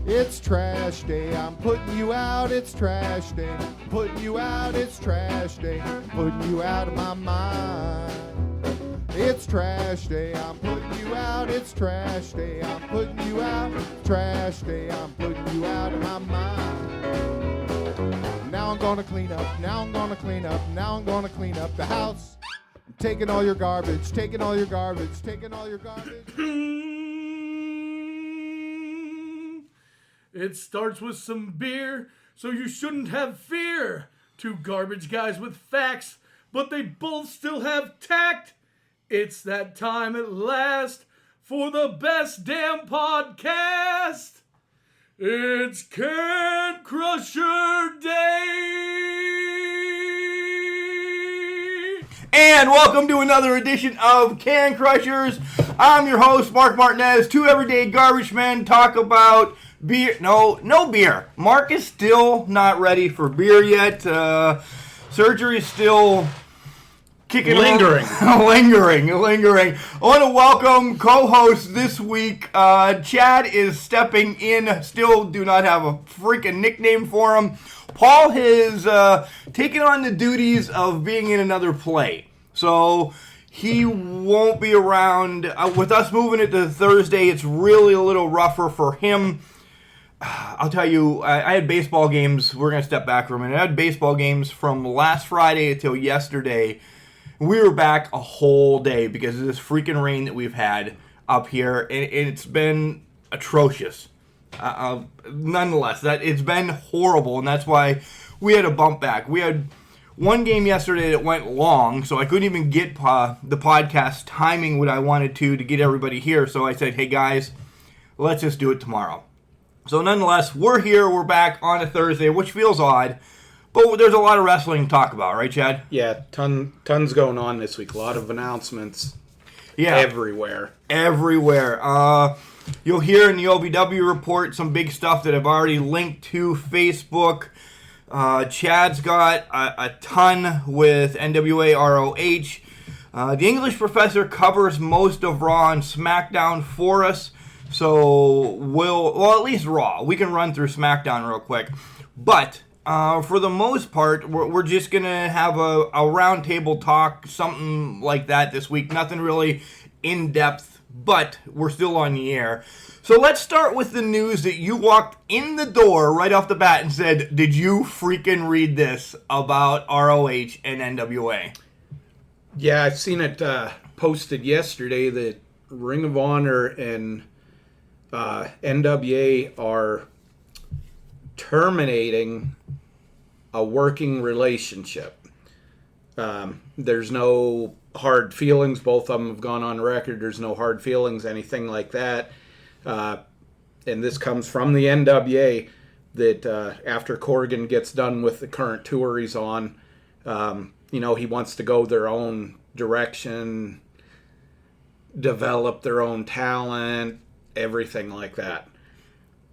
It's trash day, I'm putting you out, it's trash day. Putting you out, it's trash day. Putting you out of my mind. It's trash day, I'm putting you out, it's trash day. I'm putting you out, trash day, I'm putting you out of my mind. Now I'm gonna clean up, now I'm gonna clean up, now I'm gonna clean up the house. I'm taking all your garbage, taking all your garbage, taking all your garbage. It starts with some beer, so you shouldn't have fear. Two garbage guys with facts, but they both still have tact. It's that time at last for the best damn podcast. It's Can Crusher Day! And welcome to another edition of Can Crushers. I'm your host, Mark Martinez. Two everyday garbage men talk about beer. No beer. Mark is still not ready for beer yet. Surgery is still kicking Lingering. Lingering. I want to welcome co-host this week. Chad is stepping in. Still do not have a freaking nickname for him. Paul has taken on the duties of being in another play. So he won't be around. With us moving it to Thursday, it's really a little rougher for him. I'll tell you, I had baseball games. We're going to step back for a minute. I had baseball games from last Friday until yesterday. We were back a whole day because of this freaking rain that we've had up here, and it's been atrocious. Nonetheless, it's been horrible, and that's why we had a bump back. We had one game yesterday that went long, so I couldn't even get the podcast timing what I wanted to get everybody here. So I said, hey guys, let's just do it tomorrow. So nonetheless, we're here, we're back on a Thursday, which feels odd, but there's a lot of wrestling to talk about, right, Chad? Yeah, tons going on this week. A lot of announcements everywhere. You'll hear in the OVW report some big stuff that I've already linked to Facebook. Chad's got a ton with NWA ROH. The English Professor covers most of Raw and SmackDown for us. So at least Raw. We can run through SmackDown real quick. But for the most part, we're just going to have a roundtable talk, something like that this week. Nothing really in-depth, but we're still on the air. So let's start with the news that you walked in the door right off the bat and said, did you freaking read this about ROH and NWA? Yeah, I've seen it posted yesterday that Ring of Honor and NWA are terminating a working relationship. There's no hard feelings. Both of them have gone on record. There's no hard feelings, anything like that. And this comes from the NWA that after Corgan gets done with the current tour he's on, he wants to go their own direction, develop their own talent, everything like that.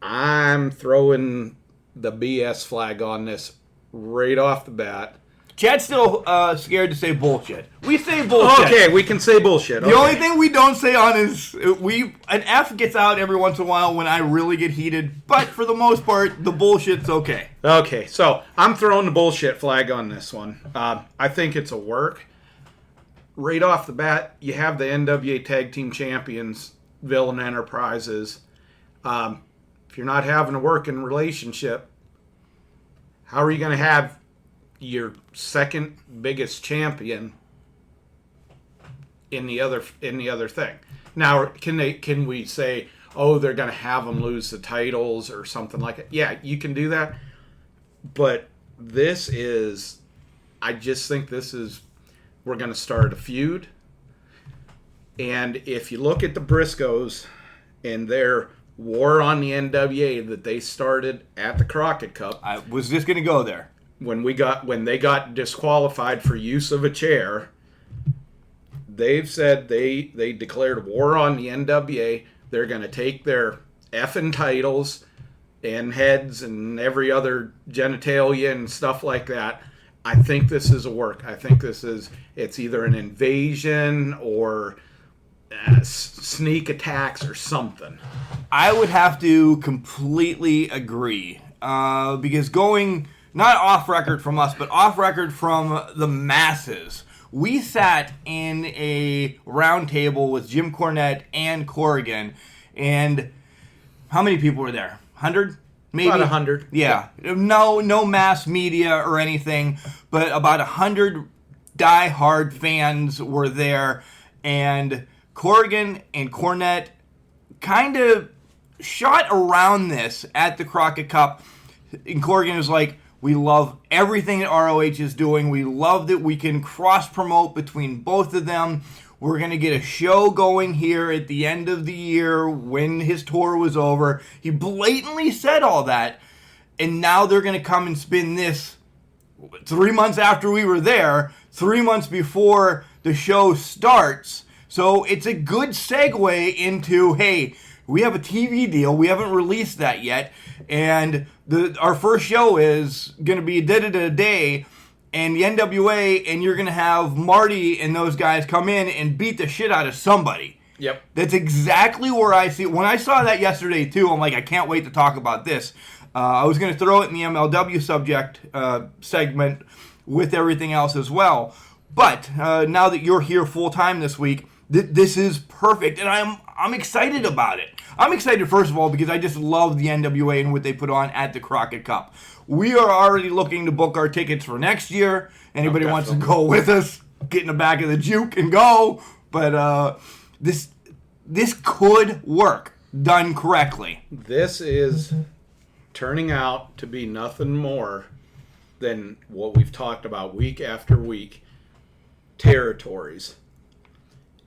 I'm throwing the BS flag on this right off the bat. Chad's still scared to say bullshit. We say bullshit. Okay, we can say bullshit. The only thing we don't say on is an F gets out every once in a while when I really get heated. But for the most part, the bullshit's okay. Okay, so I'm throwing the bullshit flag on this one. I think it's a work. Right off the bat, you have the NWA Tag Team Champions, Villain Enterprises. If you're not having a working relationship, how are you going to have your second biggest champion in the other thing? Now, can we say, oh, they're going to have them lose the titles or something like that? Yeah, you can do that. But I just think we're going to start a feud. And if you look at the Briscoes and their war on the NWA that they started at the Crockett Cup. I was just going to go there. When they got disqualified for use of a chair, they've said they declared war on the NWA. They're going to take their effing titles and heads and every other genitalia and stuff like that. I think this is a work. I think it's either an invasion or sneak attacks or something. I would have to completely agree. Because going, not off record from us, but off record from the masses, we sat in a round table with Jim Cornette and Corrigan, and how many people were there? 100? Maybe? About 100. Yeah. No mass media or anything, but about 100 die-hard fans were there, and Corrigan and Cornette kind of shot around this at the Crockett Cup, and Corrigan was like, we love everything that ROH is doing. We love that we can cross-promote between both of them. We're going to get a show going here at the end of the year when his tour was over. He blatantly said all that, and now they're going to come and spin this 3 months after we were there, 3 months before the show starts. So it's a good segue into, hey, we have a TV deal. We haven't released that yet. And our first show is going to be day and the NWA, and you're going to have Marty and those guys come in and beat the shit out of somebody. Yep. That's exactly where I see it. When I saw that yesterday, too, I'm like, I can't wait to talk about this. I was going to throw it in the MLW subject segment with everything else as well. But now that you're here full-time this week, this is perfect, and I'm excited about it. I'm excited, first of all, because I just love the NWA and what they put on at the Crockett Cup. We are already looking to book our tickets for next year. Anybody wants to go with us, get in the back of the juke and go. But this could work, done correctly. This is turning out to be nothing more than what we've talked about week after week, territories.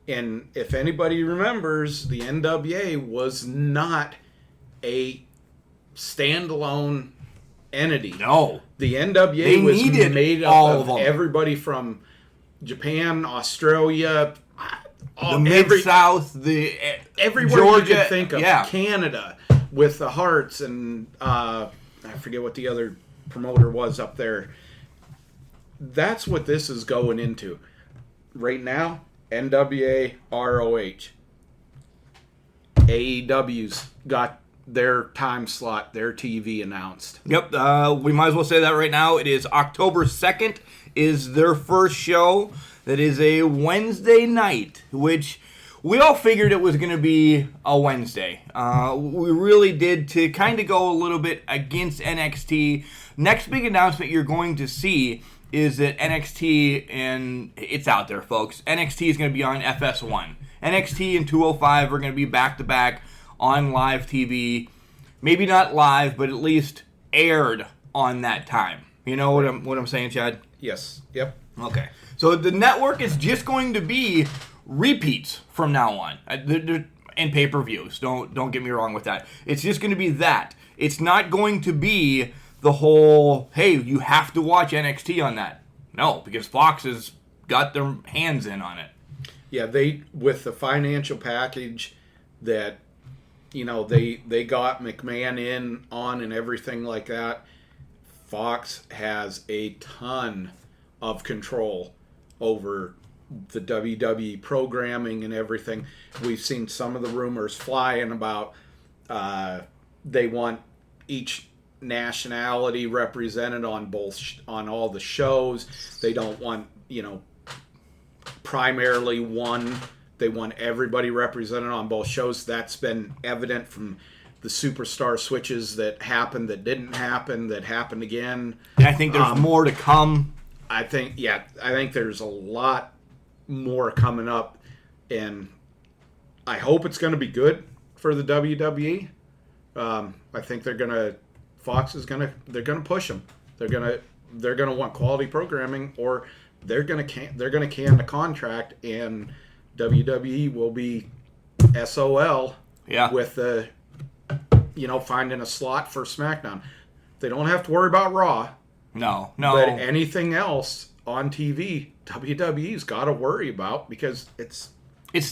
And if anybody remembers, the NWA was not a standalone entity. No. The NWA was made up of everybody from Japan, Australia, the Mid-South, everywhere Georgia, you could think of. Yeah. Canada with the Hearts, and I forget what the other promoter was up there. That's what this is going into. Right now, NWA, ROH. AEW's got their time slot, their TV announced. Yep, we might as well say that right now. It is October 2nd is their first show. That is a Wednesday night, which we all figured it was going to be a Wednesday. We really did, to kind of go a little bit against NXT. Next big announcement you're going to see is that NXT, and it's out there, folks, NXT is going to be on FS1. NXT and 205 are going to be back-to-back on live TV. Maybe not live, but at least aired on that time. You know what I'm saying, Chad? Yes. Yep. Okay. So the network is just going to be repeats from now on. And pay-per-views. Don't get me wrong with that. It's just going to be that. It's not going to be the whole, hey, you have to watch NXT on that. No, because Fox has got their hands in on it. Yeah, they, with the financial package that, you know, they got McMahon in on and everything like that, Fox has a ton of control over the WWE programming and everything. We've seen some of the rumors flying about they want each nationality represented on on all the shows. They don't want, you know, primarily one. They want everybody represented on both shows. That's been evident from the superstar switches that happened, that didn't happen, that happened again. And I think there's more to come. I think there's a lot more coming up, and I hope it's going to be good for the WWE. I think they're going to push them. They're going to want quality programming, or they're going to can the contract, and WWE will be SOL with the, you know, finding a slot for SmackDown. They don't have to worry about Raw. No. But anything else on TV, WWE's got to worry about, because it's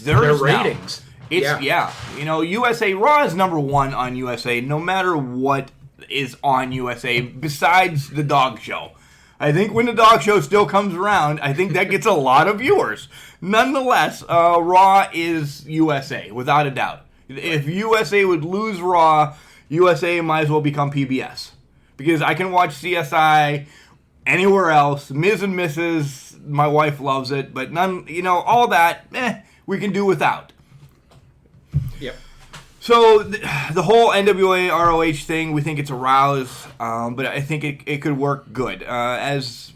their ratings. Yeah. You know, USA Raw is number one on USA, no matter what is on USA besides the dog show. I think when the dog show still comes around, I think that gets a lot of viewers. Nonetheless, Raw is USA, without a doubt. If USA would lose Raw, USA might as well become PBS. Because I can watch CSI anywhere else. Ms. and Mrs., my wife loves it, but none, all that, we can do without. Yep. So the whole NWA ROH thing, we think it's a rouse, but I think it could work good. As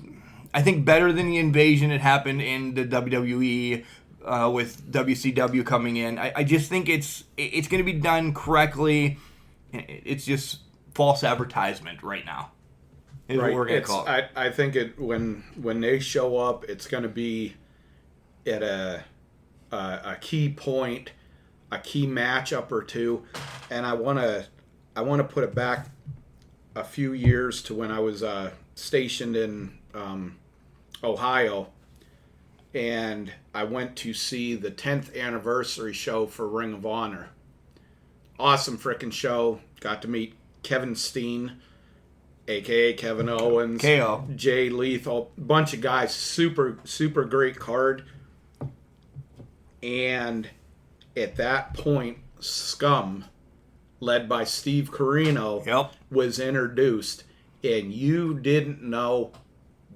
I think better than the invasion that happened in the WWE with WCW coming in. I just think it's going to be done correctly. It's just false advertisement right now. Is what we're going to call it. I think when they show up, it's going to be at a key point, a key matchup or two, and I want to put it back a few years to when I was stationed in Ohio, and I went to see the 10th anniversary show for Ring of Honor. Awesome freaking show. Got to meet Kevin Steen, a.k.a. Kevin Owens, KO. Jay Lethal, bunch of guys. Super, super great card. And at that point, Scum, led by Steve Corino, was introduced. And you didn't know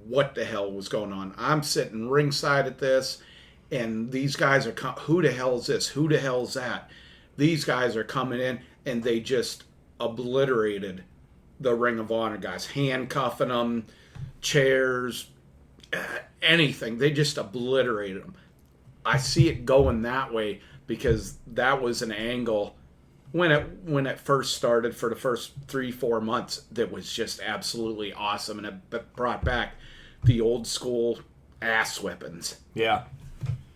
what the hell was going on. I'm sitting ringside at this, and these guys are, who the hell is this? Who the hell is that? These guys are coming in, and they just obliterated the Ring of Honor guys, handcuffing them, chairs, anything. They just obliterated them. I see it going that way because that was an angle when it first started for the first 3-4 months that was just absolutely awesome, and it brought back the old school ass whippings. Yeah.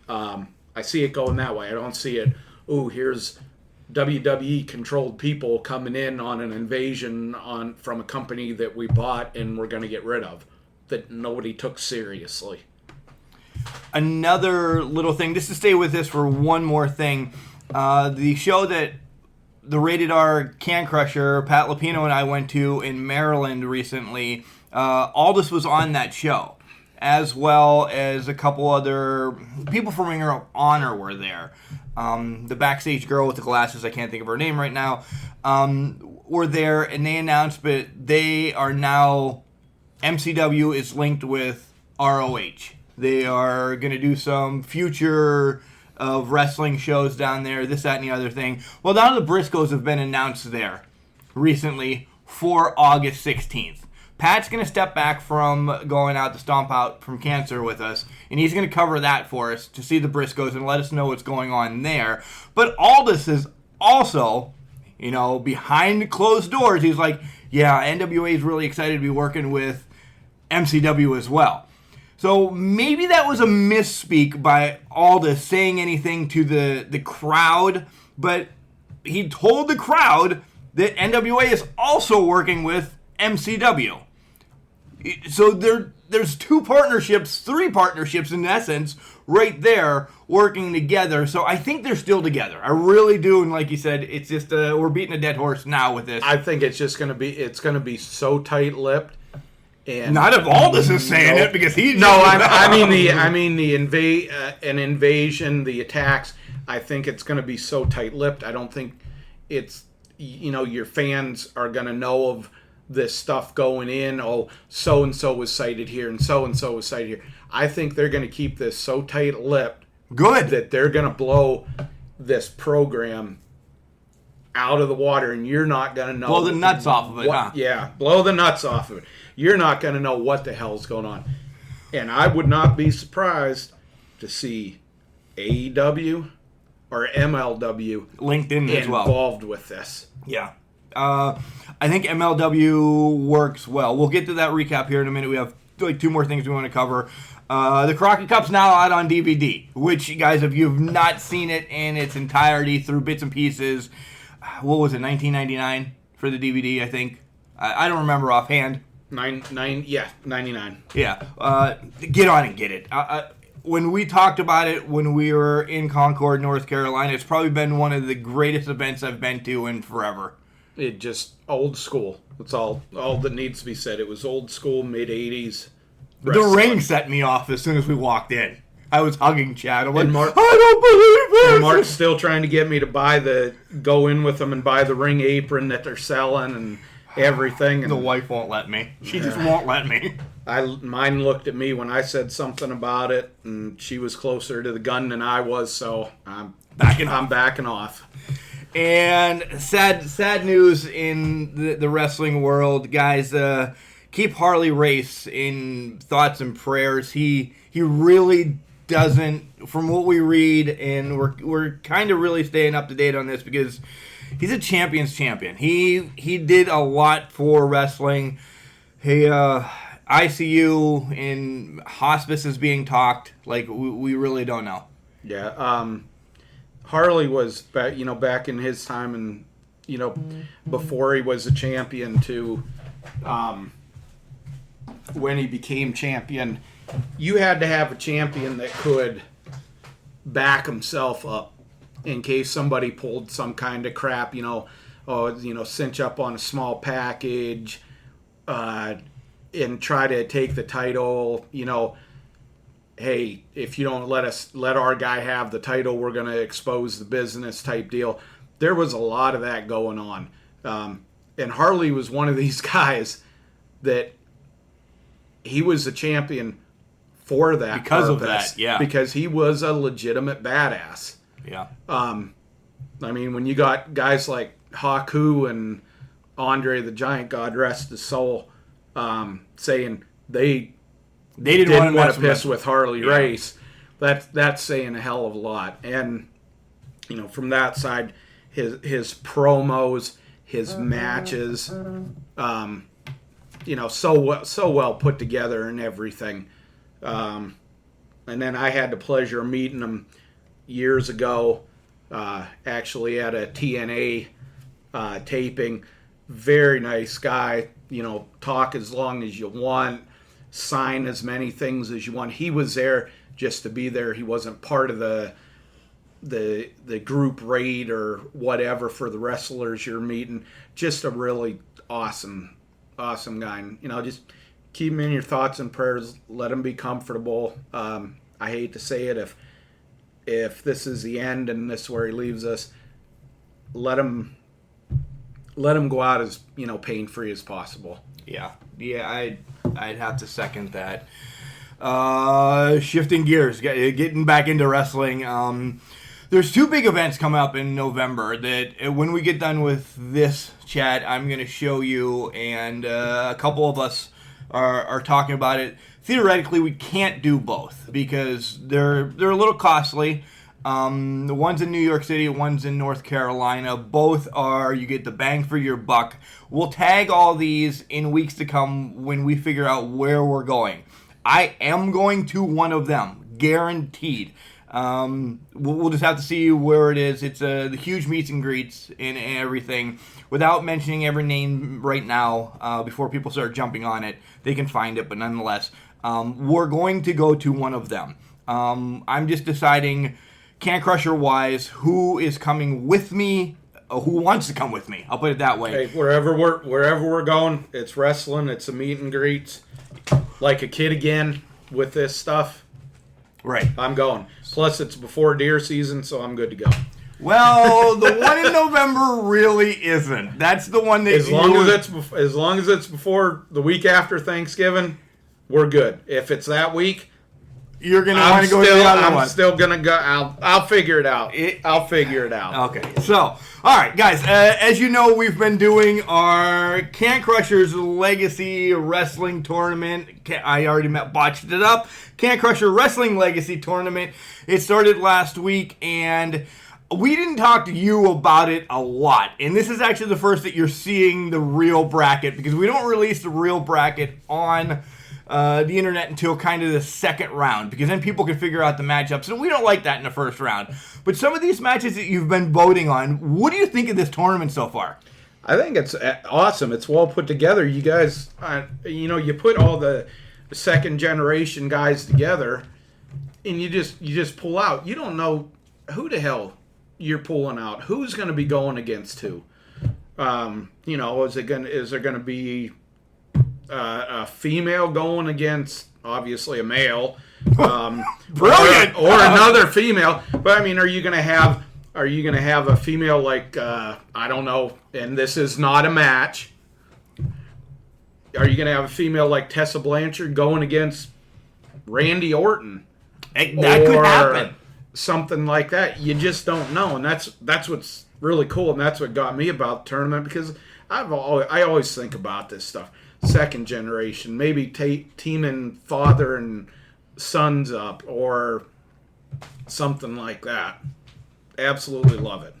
I see it going that way. I don't see it, here's WWE controlled people coming in on an invasion from a company that we bought and we're going to get rid of, that nobody took seriously. Another little thing, just to stay with this for one more thing, the show that the Rated R Can Crusher, Pat Lapino and I went to in Maryland recently, Aldous was on that show, as well as a couple other people from Ring of Honor were there. The backstage girl with the glasses, I can't think of her name right now, were there, and they announced that they are now, MCW is linked with ROH. They are going to do some future of wrestling shows down there, this, that, and the other thing. Well, now the Briscoes have been announced there recently for August 16th. Pat's going to step back from going out to stomp out from cancer with us, and he's going to cover that for us to see the Briscoes and let us know what's going on there. But Aldous is also, behind closed doors, he's like, yeah, NWA is really excited to be working with MCW as well. So maybe that was a misspeak by Aldous saying anything to the crowd, but he told the crowd that NWA is also working with MCW. So there's 2 partnerships, 3 partnerships in essence, right there working together. So I think they're still together. I really do, and like you said, it's just we're beating a dead horse now with this. I think it's just going to be so tight-lipped. And not if Aldous is saying it, because he. No, I mean the invasion, the attacks. I think it's going to be so tight-lipped. I don't think it's your fans are going to know of this stuff going in. Oh, so and so was cited here, and so was cited here. I think they're going to keep this so tight-lipped. Good. That they're going to blow this program out of the water, and you're not going to know. Blow the nuts off of it, huh? Yeah, blow the nuts off of it. You're not going to know what the hell's going on. And I would not be surprised to see AEW or MLW linked in as well, involved with this. Yeah. I think MLW works well. We'll get to that recap here in a minute. We have 2 more things we want to cover. The Crockett Cup's now out on DVD, which, you guys, if you've not seen it in its entirety through bits and pieces, what was it, $19.99 for the DVD, I think? I don't remember offhand. 99. Yeah. Get on and get it. When we talked about it when we were in Concord, North Carolina, it's probably been one of the greatest events I've been to in forever. It just old school. That's all that needs to be said. It was old school, mid-'80s. The ring set me off as soon as we walked in. I was hugging Chad. I'm like, And Mark- I don't believe this. And Mark's still trying to get me to go in with them and buy the ring apron that they're selling and everything. And The wife won't let me. She just won't let me. mine looked at me when I said something about it, and she was closer to the gun than I was, so I'm backing off. And sad news in the wrestling world, guys. Keep Harley Race in thoughts and prayers. He really doesn't, from what we read, and we're kind of really staying up to date on this because he's a champion's champion. He did a lot for wrestling. He ICU and hospice is being talked. Like we really don't know. Yeah. Harley was back in his time, and before he was a champion to when he became champion, you had to have a champion that could back himself up in case somebody pulled some kind of crap, cinch up on a small package, and try to take the title, hey, if you don't let our guy have the title, we're going to expose the business type deal. There was a lot of that going on. And Harley was one of these guys that he was a champion for that because purpose, of that, yeah. Because he was a legitimate badass. Yeah. I mean, when you got guys like Haku and Andre the Giant, God rest his soul, saying they didn't want to piss with Harley Race, that's saying a hell of a lot. And from that side, his promos, his matches, so well put together and everything. And then I had the pleasure of meeting him years ago, actually at a TNA taping. Very nice guy. Talk as long as you want, sign as many things as you want. He was there just to be there. He wasn't part of the group raid or whatever for the wrestlers you're meeting. Just a really awesome guy. And, just keep him in your thoughts and prayers. Let him be comfortable. I hate to say it, if this is the end and this is where he leaves us, let him go out as pain-free as possible. Yeah, I'd have to second that. Shifting gears, getting back into wrestling. There's two big events coming up in November that when we get done with this chat, I'm going to show you, and a couple of us are talking about it. Theoretically, we can't do both because they're a little costly. The one's in New York City, one's in North Carolina. Both are, you get the bang for your buck. We'll tag all these in weeks to come when we figure out where we're going. I am going to one of them, guaranteed. We'll just have to see where it is. It's the huge meets and greets and everything. Without mentioning every name right now, before people start jumping on it, they can find it, but nonetheless, we're going to go to one of them. I'm just deciding, Can Crusher wise, who is coming with me, who wants to come with me. I'll put it that way. Hey, wherever we're going, it's wrestling, it's a meet and greets. Like a kid again with this stuff. Right. I'm going. Plus, it's before deer season, so I'm good to go. Well, the one in November really isn't. That's the one that as long as it's before the week after Thanksgiving, we're good. If it's that week, you're gonna want to go to the other one. I'm still gonna go. I'll figure it out. I'll figure it out. Okay. So, all right, guys. As you know, we've been doing our Can Crushers Legacy Wrestling Tournament. I already botched it up. Can Crusher Wrestling Legacy Tournament. It started last week, and we didn't talk to you about it a lot. And this is actually the first that you're seeing the real bracket, because we don't release the real bracket on the internet until kind of the second round, because then people can figure out the matchups, and we don't like that in the first round. But some of these matches that you've been voting on, what do you think of this tournament so far? I think it's awesome. It's well put together. You guys, you put all the second generation guys together, and you just pull out. You don't know who the hell you're pulling out. Who's going to be going against who? Is there going to be a female going against obviously a male, Brilliant! or another female. But I mean, are you going to have a female like I don't know? And this is not a match. Are you going to have a female like Tessa Blanchard going against Randy Orton? That could happen. Something like that. You just don't know, and that's what's really cool, and that's what got me about the tournament, because I always think about this stuff. Second generation, maybe teaming father and sons up, or something like that. Absolutely love it.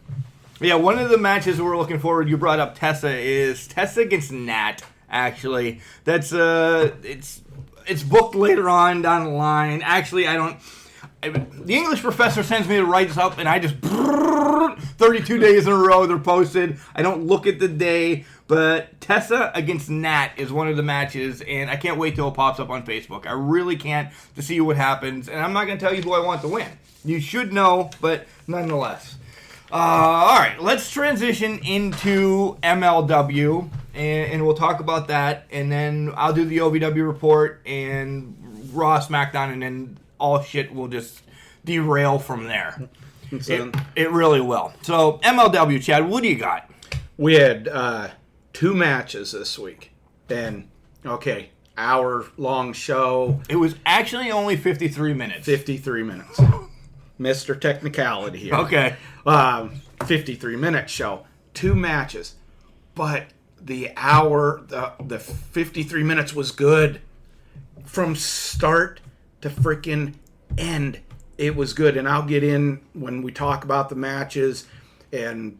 Yeah, one of the matches we're looking forward. You brought up Tessa is Tessa against Nat. Actually, that's it's booked later on down the line. Actually, the English professor sends me to write this up, and I just 32 days in a row they're posted. I don't look at the day, but Tessa against Nat is one of the matches, and I can't wait till it pops up on Facebook. I really can't, to see what happens, and I'm not going to tell you who I want to win. You should know, but nonetheless. All right, let's transition into MLW, and we'll talk about that, and then I'll do the OVW report and Raw, SmackDown, and then all shit will just derail from there. It really will. So, MLW, Chad, what do you got? We had 2 matches this week, and hour-long show. It was actually only 53 minutes. 53 minutes. Mr. Technicality here. Okay. 53-minute show. 2 matches. But the hour, the 53 minutes was good. From start to freaking end, it was good. And I'll get in when we talk about the matches and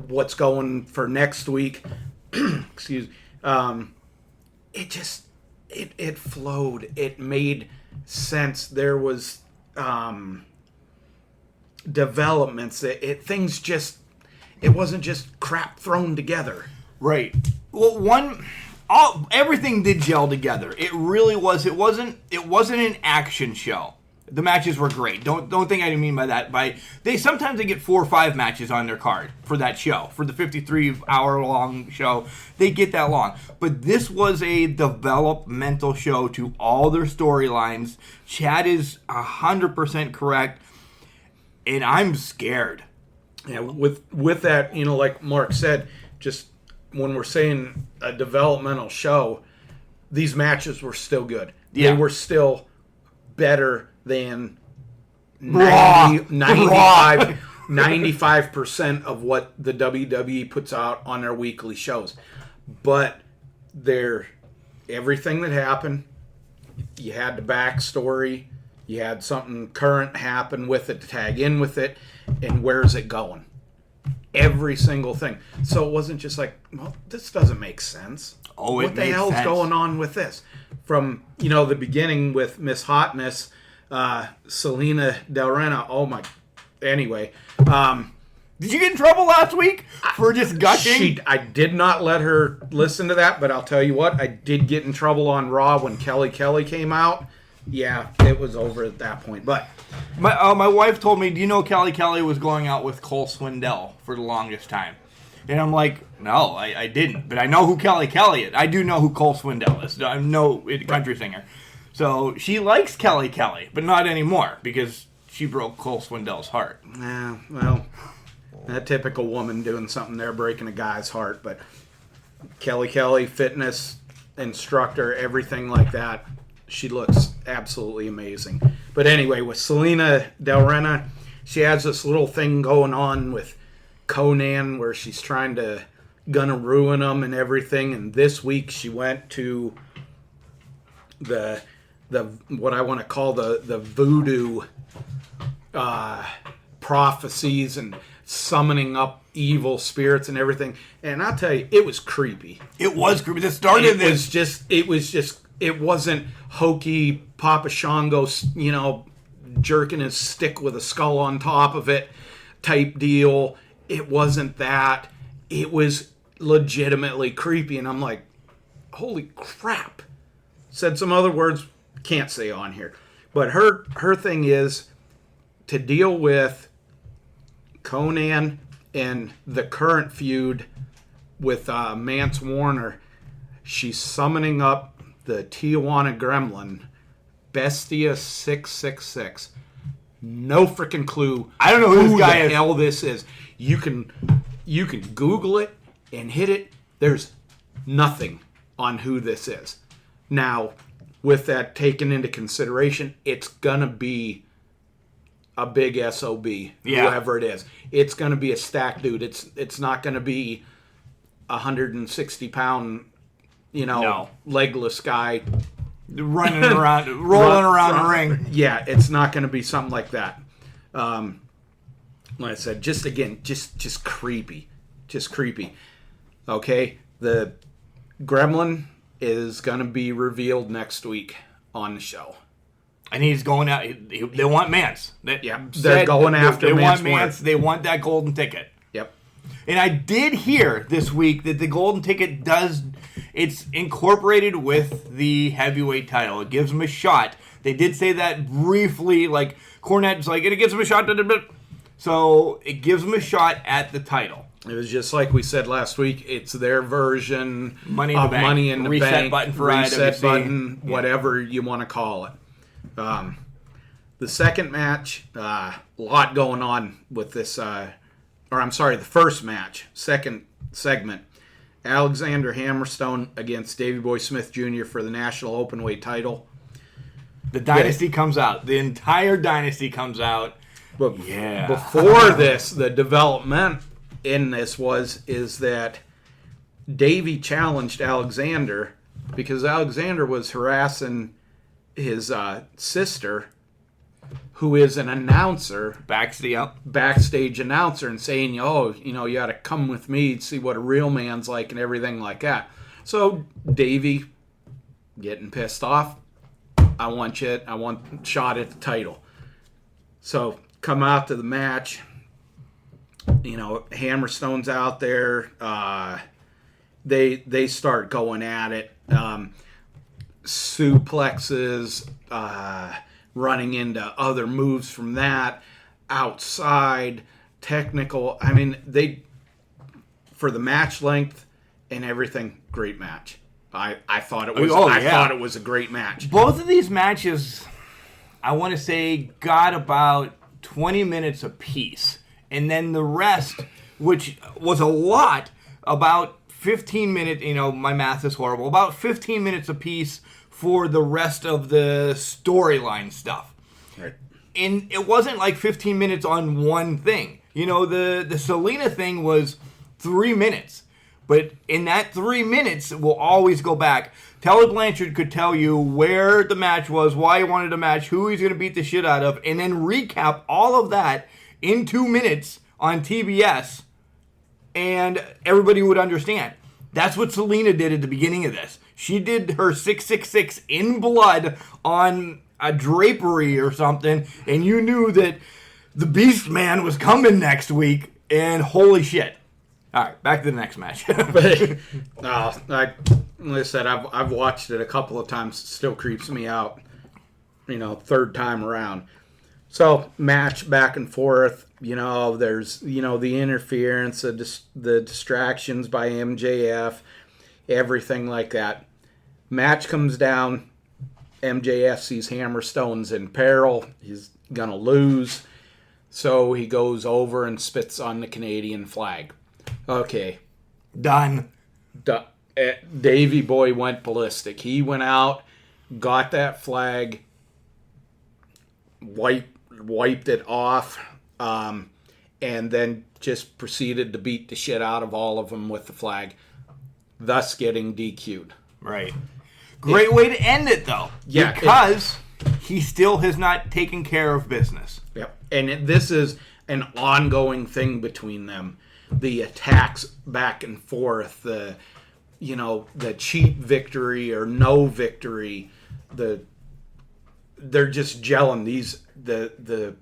what's going for next week. Excuse me. It flowed. It made sense. There was developments. It wasn't just crap thrown together. Right. Well, everything did gel together. It really was. It wasn't an action show. The matches were great. Don't think I didn't mean by that. Sometimes they get 4 or 5 matches on their card for that show. For the 53-hour long show, they get that long. But this was a developmental show to all their storylines. Chad is 100% correct, and I'm scared. Yeah, with that, like Mark said, just when we're saying a developmental show, these matches were still good. Yeah. They were still better than 95% of what the WWE puts out on their weekly shows. But everything that happened, you had the backstory, you had something current happen with it to tag in with it, and where's it going? Every single thing. So it wasn't just like, well, this doesn't make sense. Oh, it what the hell's sense. going on with this? From, the beginning with Miss Hotness, Selena Del Rena. Oh my. Anyway. Did you get in trouble last week for just gushing? I did not let her listen to that, but I'll tell you what, I did get in trouble on Raw when Kelly came out. Yeah, it was over at that point. But my wife told me, do you know Kelly was going out with Cole Swindell for the longest time? And I'm like, no, I didn't. But I know who Kelly is. I do know who Cole Swindell is. I know a country singer. So she likes Kelly, but not anymore because she broke Cole Swindell's heart. Yeah, well, that typical woman doing something there, breaking a guy's heart. But Kelly, fitness instructor, everything like that. She looks absolutely amazing. But anyway, with Selena Del Rena, she has this little thing going on with Conan where she's gonna ruin him and everything. And this week she went to the what I want to call the voodoo prophecies and summoning up evil spirits and everything. And I'll tell you, it was creepy. It was creepy. It wasn't hokey Papa Shango, jerking his stick with a skull on top of it type deal. It wasn't that. It was legitimately creepy. And I'm like, holy crap. Said some other words, can't say on here. But her thing is to deal with Conan and the current feud with Mance Warner. She's summoning up the Tijuana Gremlin, Bestia 666. No freaking clue. I don't know who this guy the is. hell this is. You can Google it and hit it. There's nothing on who this is. Now, with that taken into consideration, it's gonna be a big SOB, whoever it is. It's gonna be a stacked dude. It's not gonna be 160-pound, legless guy running around, rolling around the ring. Yeah, it's not going to be something like that. Like I said, just creepy. Just creepy. Okay, the Gremlin is going to be revealed next week on the show. And he's going out. They want Mance. They're going after They Mance. want Mance. They want that golden ticket. Yep. And I did hear this week that the golden ticket it's incorporated with the heavyweight title. It gives him a shot. They did say that briefly, like Cornette's like, it gives him a shot. So it gives him a shot at the title. It was just like we said last week. It's their version Money in of the Bank. Money in the Reset Bank. button for reset IWC. button, whatever you want to call it. The second match, a lot going on with this. The first match, second segment. Alexander Hammerstone against Davey Boy Smith Jr. for the National Openweight title. The dynasty comes out. The entire dynasty comes out. But before this, the development in this is that Davey challenged Alexander because Alexander was harassing his sister, who is an announcer, backstage announcer, and saying, you got to come with me to see what a real man's like and everything like that. So Davey, getting pissed off, I want a shot at the title. So come out to the match. Hammerstone's out there. They start going at it. Suplexes, running into other moves from that, outside, technical. I mean, for the match length and everything, great match. I thought it was. I thought it was a great match. Both of these matches, I want to say, got about 20 minutes apiece, and then the rest, which was a lot, about 15 minutes. My math is horrible. About 15 minutes apiece for the rest of the storyline stuff. Right. And it wasn't like 15 minutes on one thing. The Selena thing was 3 minutes. But in that 3 minutes, we'll always go back. Tully Blanchard could tell you where the match was, why he wanted a match, who he's going to beat the shit out of, and then recap all of that in 2 minutes on TBS, and everybody would understand. That's what Selena did at the beginning of this. She did her 666 in blood on a drapery or something, and you knew that the Beast Man was coming next week, and holy shit. All right, back to the next match. Like I said, I've watched it a couple of times. It still creeps me out, third time around. So, match back and forth. There's, the interference, the distractions by MJF, everything like that. Match comes down. MJF sees Hammerstone's in peril. He's going to lose. So he goes over and spits on the Canadian flag. Okay. Done. Davey Boy went ballistic. He went out, got that flag, wiped it off, and then just proceeded to beat the shit out of all of them with the flag, thus getting DQ'd. Right. Great way to end it, though. Yeah. Because he still has not taken care of business. Yep. And this is an ongoing thing between them. The attacks back and forth, the cheap victory or no victory, they're just gelling. The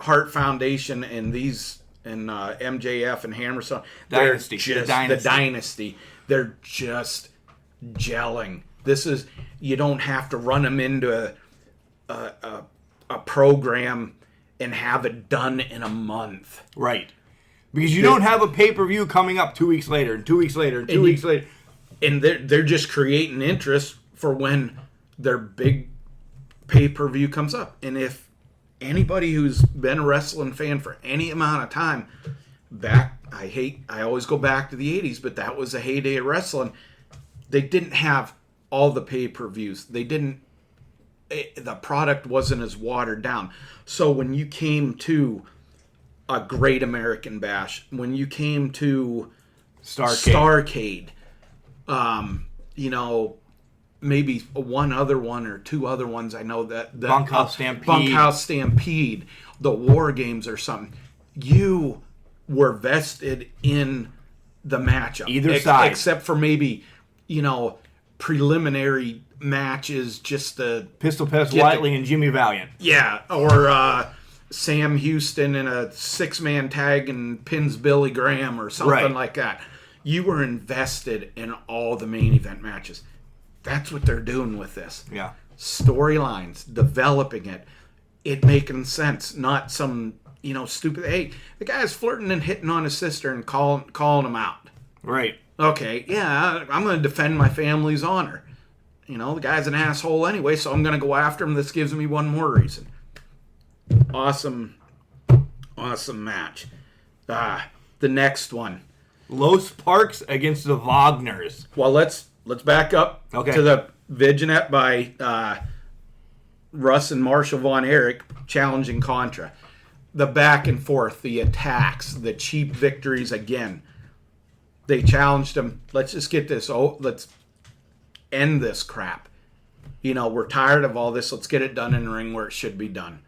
Hart Foundation and MJF and Hammerstone, the dynasty. They're just gelling. This is, you don't have to run them into a program and have it done in a month. Right. Because you don't have a pay-per-view coming up 2 weeks later, and 2 weeks later, and 2 weeks later. And they're just creating interest for when their big pay-per-view comes up. And if anybody who's been a wrestling fan for any amount of time, I always go back to the 80s, but that was a heyday of wrestling. They didn't have all the pay-per-views. The product wasn't as watered down. So when you came to a Great American Bash, when you came to Starrcade, maybe one other one or two other ones. I know that Bunkhouse Stampede, the War Games or something. You were vested in the matchup, either side, except for maybe preliminary matches. Just the Pistol Pest Whiteley and Jimmy Valiant. Yeah, or Sam Houston in a 6-man tag and pins Billy Graham or something like that. You were invested in all the main event matches. That's what they're doing with this. Yeah. Storylines, developing it making sense, not some, stupid, hey, the guy's flirting and hitting on his sister and calling him out. Right. Okay, yeah, I'm going to defend my family's honor. The guy's an asshole anyway, so I'm going to go after him. This gives me one more reason. Awesome match. The next one. Los Parks against the Wagners. Well, let's back up to the Vignette by Russ and Marshall Von Erich challenging Contra. The back and forth, the attacks, the cheap victories again. They challenged him. Let's just get this. Let's end this crap. We're tired of all this. Let's get it done in the ring where it should be done.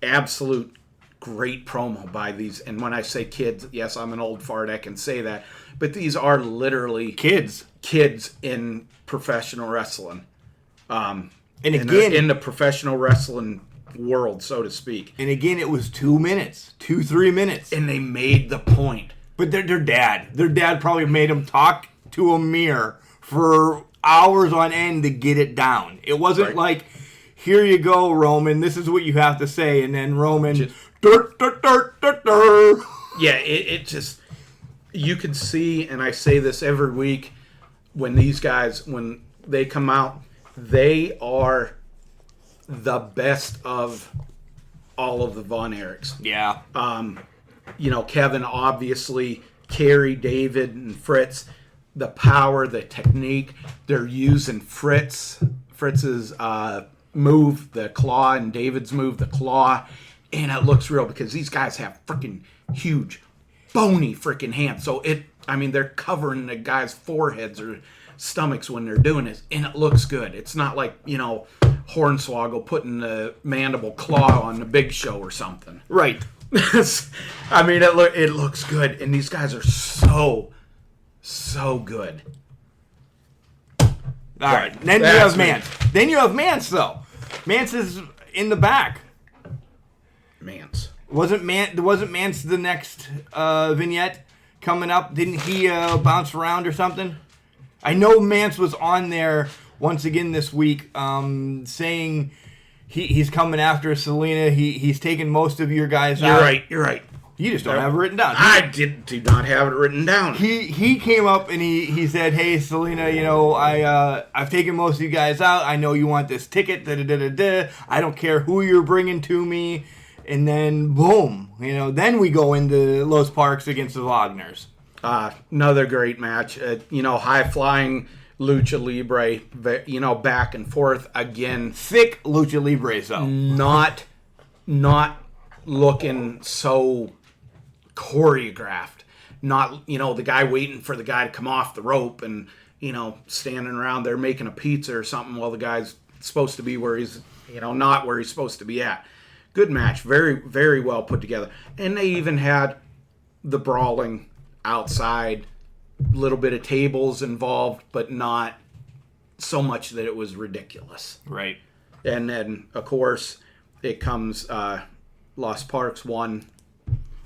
Absolute great promo by these. And when I say kids, yes, I'm an old fart. I can say that. But these are literally kids in professional wrestling. And again, in the professional wrestling world, so to speak. And again, it was 2 minutes, 2-3 minutes. And they made the point. But their dad probably made them talk to a mirror for hours on end to get it down. It wasn't like, here you go, Roman, this is what you have to say. And then Roman, Yeah, it just, you can see, and I say this every week, when these guys, when they come out, they are the best of all of the Von Erichs. Yeah. Kevin, obviously, Kerry, David, and Fritz, the power, the technique, they're using Fritz's move, the claw, and David's move, the claw, and it looks real because these guys have freaking huge, bony freaking hands. So they're covering the guys' foreheads or stomachs when they're doing this, and it looks good. It's not like, Hornswoggle putting the mandible claw on the Big Show or something. Right. It looks good, and these guys are so good. All right. Then you have Mance. Then you have Mance, though. Mance is in the back. Mance. Wasn't Mance the next vignette coming up? Didn't he bounce around or something? I know Mance was on there once again this week, saying he's coming after Selena. He's taking most of your guys out. You're right. You just don't have it written down. I do not have it written down. He came up and he said, "Hey, Selena, I've taken most of you guys out. I know you want this ticket. I don't care who you're bringing to me." And then boom, then we go into Los Parks against the Wagners. Another great match. High flying Lucha Libre. Back and forth again. Thick Lucha Libres though. Not looking so choreographed. Not, the guy waiting for the guy to come off the rope and, standing around there making a pizza or something while the guy's supposed to be where he's, not where he's supposed to be at. Good match. Very, very well put together. And they even had the brawling outside, little bit of tables involved, but not so much that it was ridiculous. Right. And then, of course, it comes Los Parks won.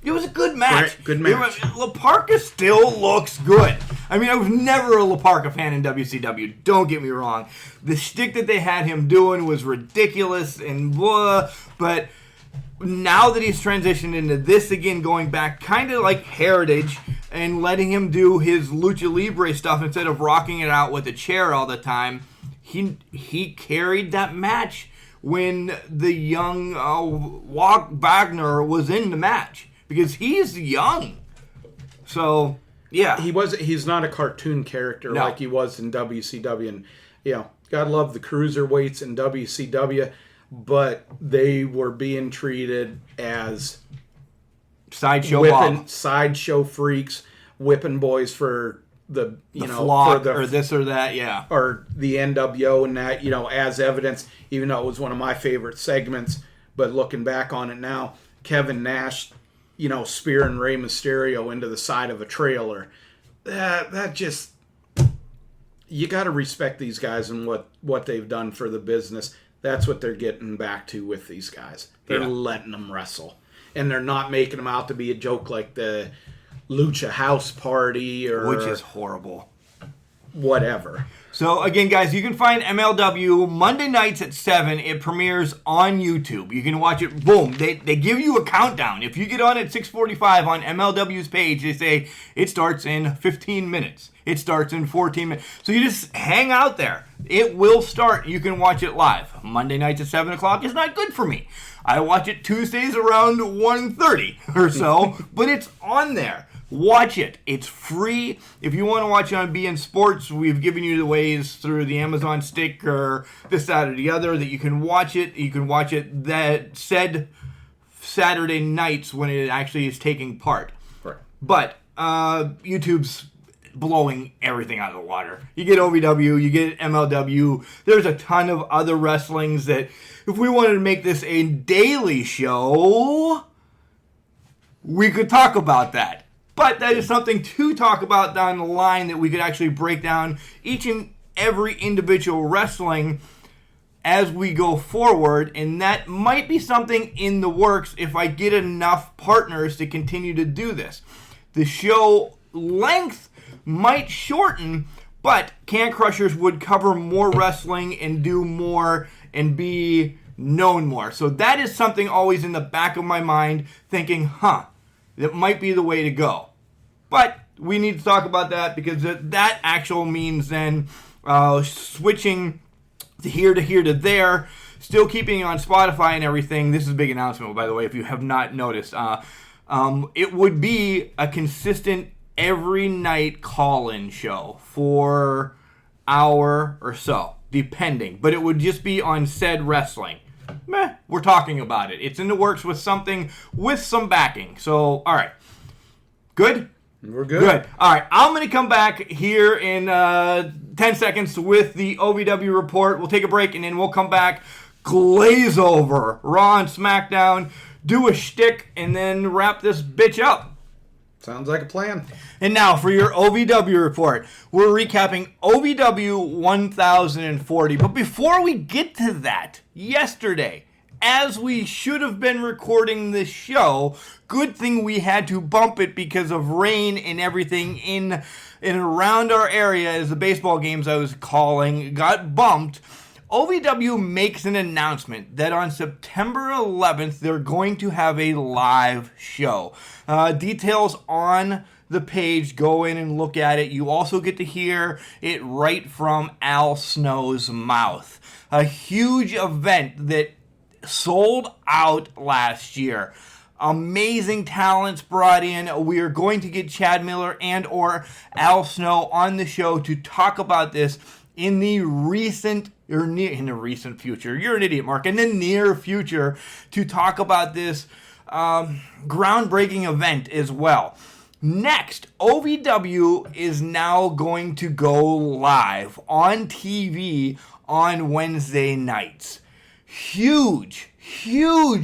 It was a good match. Good match. La Parka still looks good. I was never a La Parka fan in WCW. Don't get me wrong. The shtick that they had him doing was ridiculous and blah. But now that he's transitioned into this again, going back kind of like Heritage, and letting him do his lucha libre stuff instead of rocking it out with a chair all the time. He carried that match when the young Wagner was in the match because he's young. So yeah, he's not a cartoon character like he was in WCW, and God love the cruiserweights in WCW, but they were being treated as sideshow freaks, whipping boys for the flock or this or that, or the NWO and that, as evidence. Even though it was one of my favorite segments, but looking back on it now, Kevin Nash, spearing Rey Mysterio into the side of a trailer, that just, you got to respect these guys and what they've done for the business. That's what they're getting back to with these guys. They're letting them wrestle. And they're not making them out to be a joke like the Lucha House Party which is horrible. Whatever. So again, guys, you can find MLW Monday nights at 7. It premieres on YouTube. You can watch it. Boom. They give you a countdown. If you get on at 6:45 on MLW's page, they say it starts in 15 minutes. It starts in 14 minutes. So you just hang out there. It will start. You can watch it live. Monday nights at 7 o'clock is not good for me. I watch it Tuesdays around 1:30 or so, but it's on there. Watch it. It's free. If you want to watch it on BN Sports, we've given you the ways through the Amazon stick or this, that, or the other that you can watch it. You can watch it that said Saturday nights when it actually is taking part. Right. But YouTube's blowing everything out of the water. You get OVW, you get MLW. There's a ton of other wrestlings that if we wanted to make this a daily show, we could talk about that. But that is something to talk about down the line that we could actually break down each and every individual wrestling as we go forward. And that might be something in the works if I get enough partners to continue to do this. The show length might shorten, but Can Crushers would cover more wrestling and do more and be known more. So that is something always in the back of my mind thinking, that might be the way to go. But we need to talk about that because that actual means then switching here to there, still keeping it on Spotify and everything. This is a big announcement, by the way, if you have not noticed. It would be a consistent every night call-in show for hour or so, depending. But it would just be on said wrestling. We're talking about it. It's in the works with something with some backing. So, all right. Good? We're good. All right. I'm going to come back here in 10 seconds with the OVW report. We'll take a break, and then we'll come back, glaze over Raw and SmackDown, do a shtick, and then wrap this bitch up. Sounds like a plan. And now for your OVW report. We're recapping OVW 1040. But before we get to that, yesterday, as we should have been recording this show, good thing we had to bump it because of rain and everything in and around our area as the baseball games I was calling got bumped. OVW makes an announcement that on September 11th, they're going to have a live show. Details on the page. Go in and look at it. You also get to hear it right from Al Snow's mouth. A huge event that sold out last year. Amazing talents brought in. We are going to get Chad Miller and or Al Snow on the show to talk about this in the recent future. You're an idiot, Mark. In the near future to talk about this groundbreaking event as well. Next, OVW is now going to go live on TV on Wednesday nights. Huge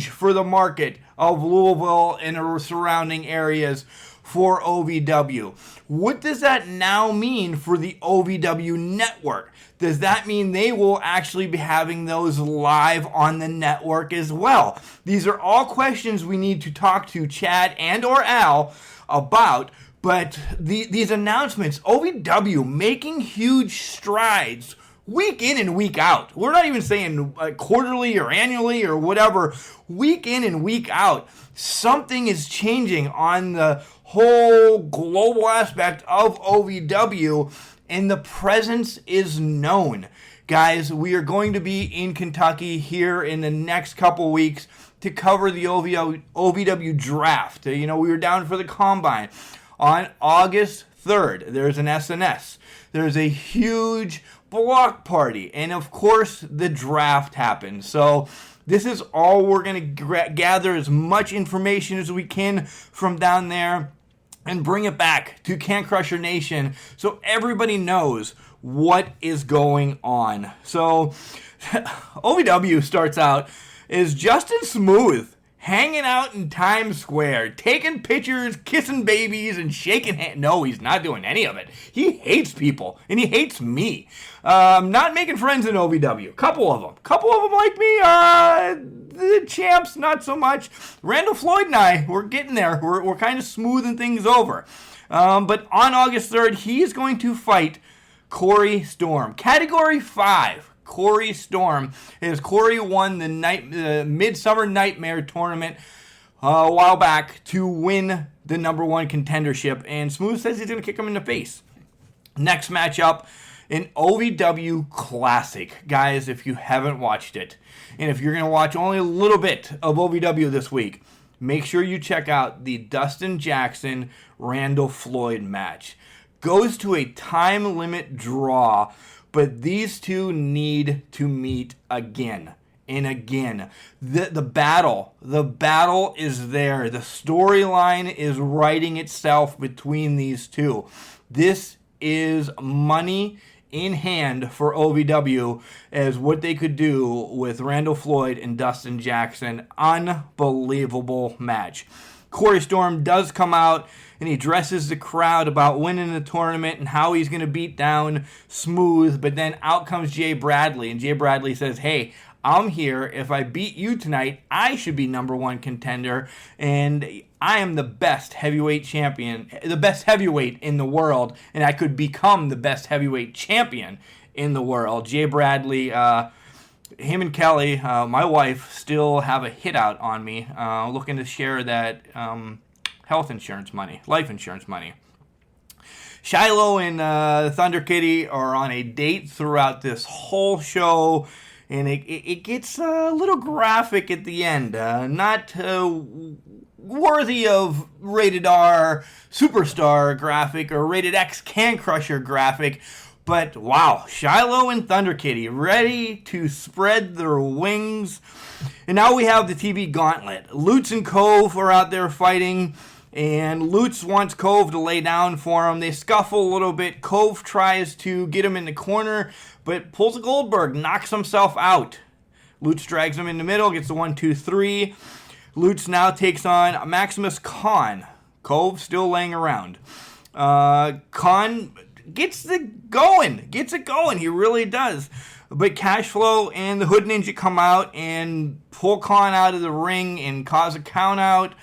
for the market of Louisville and surrounding areas for OVW. What does that now mean for the OVW network? Does that mean they will actually be having those live on the network as well? These are all questions we need to talk to Chad and or Al about. But these announcements, OVW making huge strides week in and week out. We're not even saying quarterly or annually or whatever. Week in and week out, something is changing on the whole global aspect of OVW, and the presence is known. Guys, we are going to be in Kentucky here in the next couple weeks to cover the OVW draft. We were down for the Combine. On August 3rd, there's an SNS. There's a huge block party. And of course, the draft happens. So this is all we're going to gather as much information as we can from down there and bring it back to Can Crusher Nation so everybody knows what is going on. So OVW starts out as Justin Smooth hanging out in Times Square, taking pictures, kissing babies, and shaking hands. No, he's not doing any of it. He hates people, and he hates me. Not making friends in OVW. Couple of them like me. The champs, not so much. Randall Floyd and I, we're getting there. We're kind of smoothing things over. But on August 3rd, he's going to fight Corey Storm. Category 5. Corey Storm, as Corey won the Midsummer Nightmare tournament a while back to win the number 1 contendership, and Smooth says he's going to kick him in the face. Next matchup, an OVW Classic. Guys, if you haven't watched it, and if you're going to watch only a little bit of OVW this week, make sure you check out the Dustin Jackson Randall Floyd match. Goes to a time limit draw, but these two need to meet again and again. The battle is there. The storyline is writing itself between these two. This is money in hand for OVW as what they could do with Randall Floyd and Dustin Jackson. Unbelievable match. Corey Storm does come out and he addresses the crowd about winning the tournament and how he's going to beat down Smooth, but then out comes Jay Bradley, and Jay Bradley says, hey, I'm here. If I beat you tonight, I should be number 1 contender, and I am the best heavyweight champion, the best heavyweight in the world, and I could become the best heavyweight champion in the world. Jay Bradley, him and Kelly, my wife, still have a hit out on me, looking to share that life insurance money. Shiloh and Thunder Kitty are on a date throughout this whole show, and it gets a little graphic at the end. Not worthy of rated R superstar graphic or rated X Can Crusher graphic, but wow, Shiloh and Thunder Kitty ready to spread their wings. And now we have the TV gauntlet. Lutz and Cove are out there fighting, and Lutz wants Cove to lay down for him. They scuffle a little bit. Cove tries to get him in the corner, but pulls a Goldberg, knocks himself out. Lutz drags him in the middle, gets the 1-2-3. Lutz now takes on Maximus Khan. Cove still laying around. Khan gets it going. He really does. But Cashflow and the Hood Ninja come out and pull Khan out of the ring and cause a count out.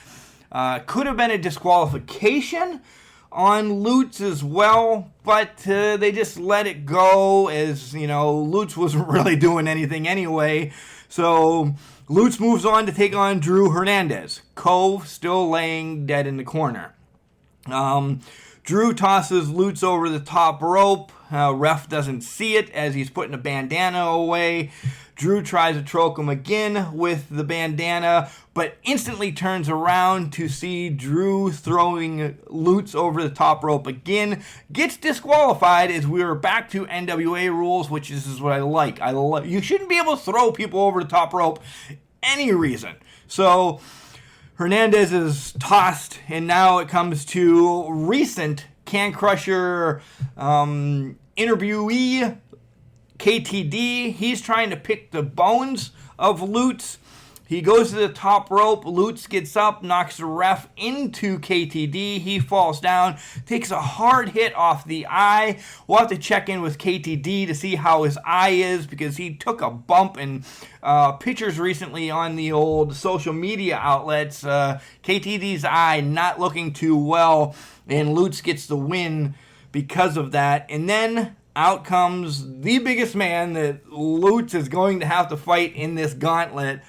Could have been a disqualification on Lutz as well, but they just let it go as, Lutz wasn't really doing anything anyway. So Lutz moves on to take on Drew Hernandez. Cove still laying dead in the corner. Drew tosses Lutz over the top rope. Ref doesn't see it as he's putting a bandana away. Drew tries to choke him again with the bandana, but instantly turns around to see Drew throwing Lutz over the top rope again. Gets disqualified as we are back to NWA rules, which is what I like. You shouldn't be able to throw people over the top rope any reason. So Hernandez is tossed, and now it comes to recent Can Crusher interviewee KTD. He's trying to pick the bones of Lutz. He goes to the top rope. Lutz gets up, knocks the ref into KTD. He falls down, takes a hard hit off the eye. We'll have to check in with KTD to see how his eye is, because he took a bump in pictures recently on the old social media outlets. KTD's eye not looking too well, and Lutz gets the win because of that. And then out comes the biggest man that Lutz is going to have to fight in this gauntlet,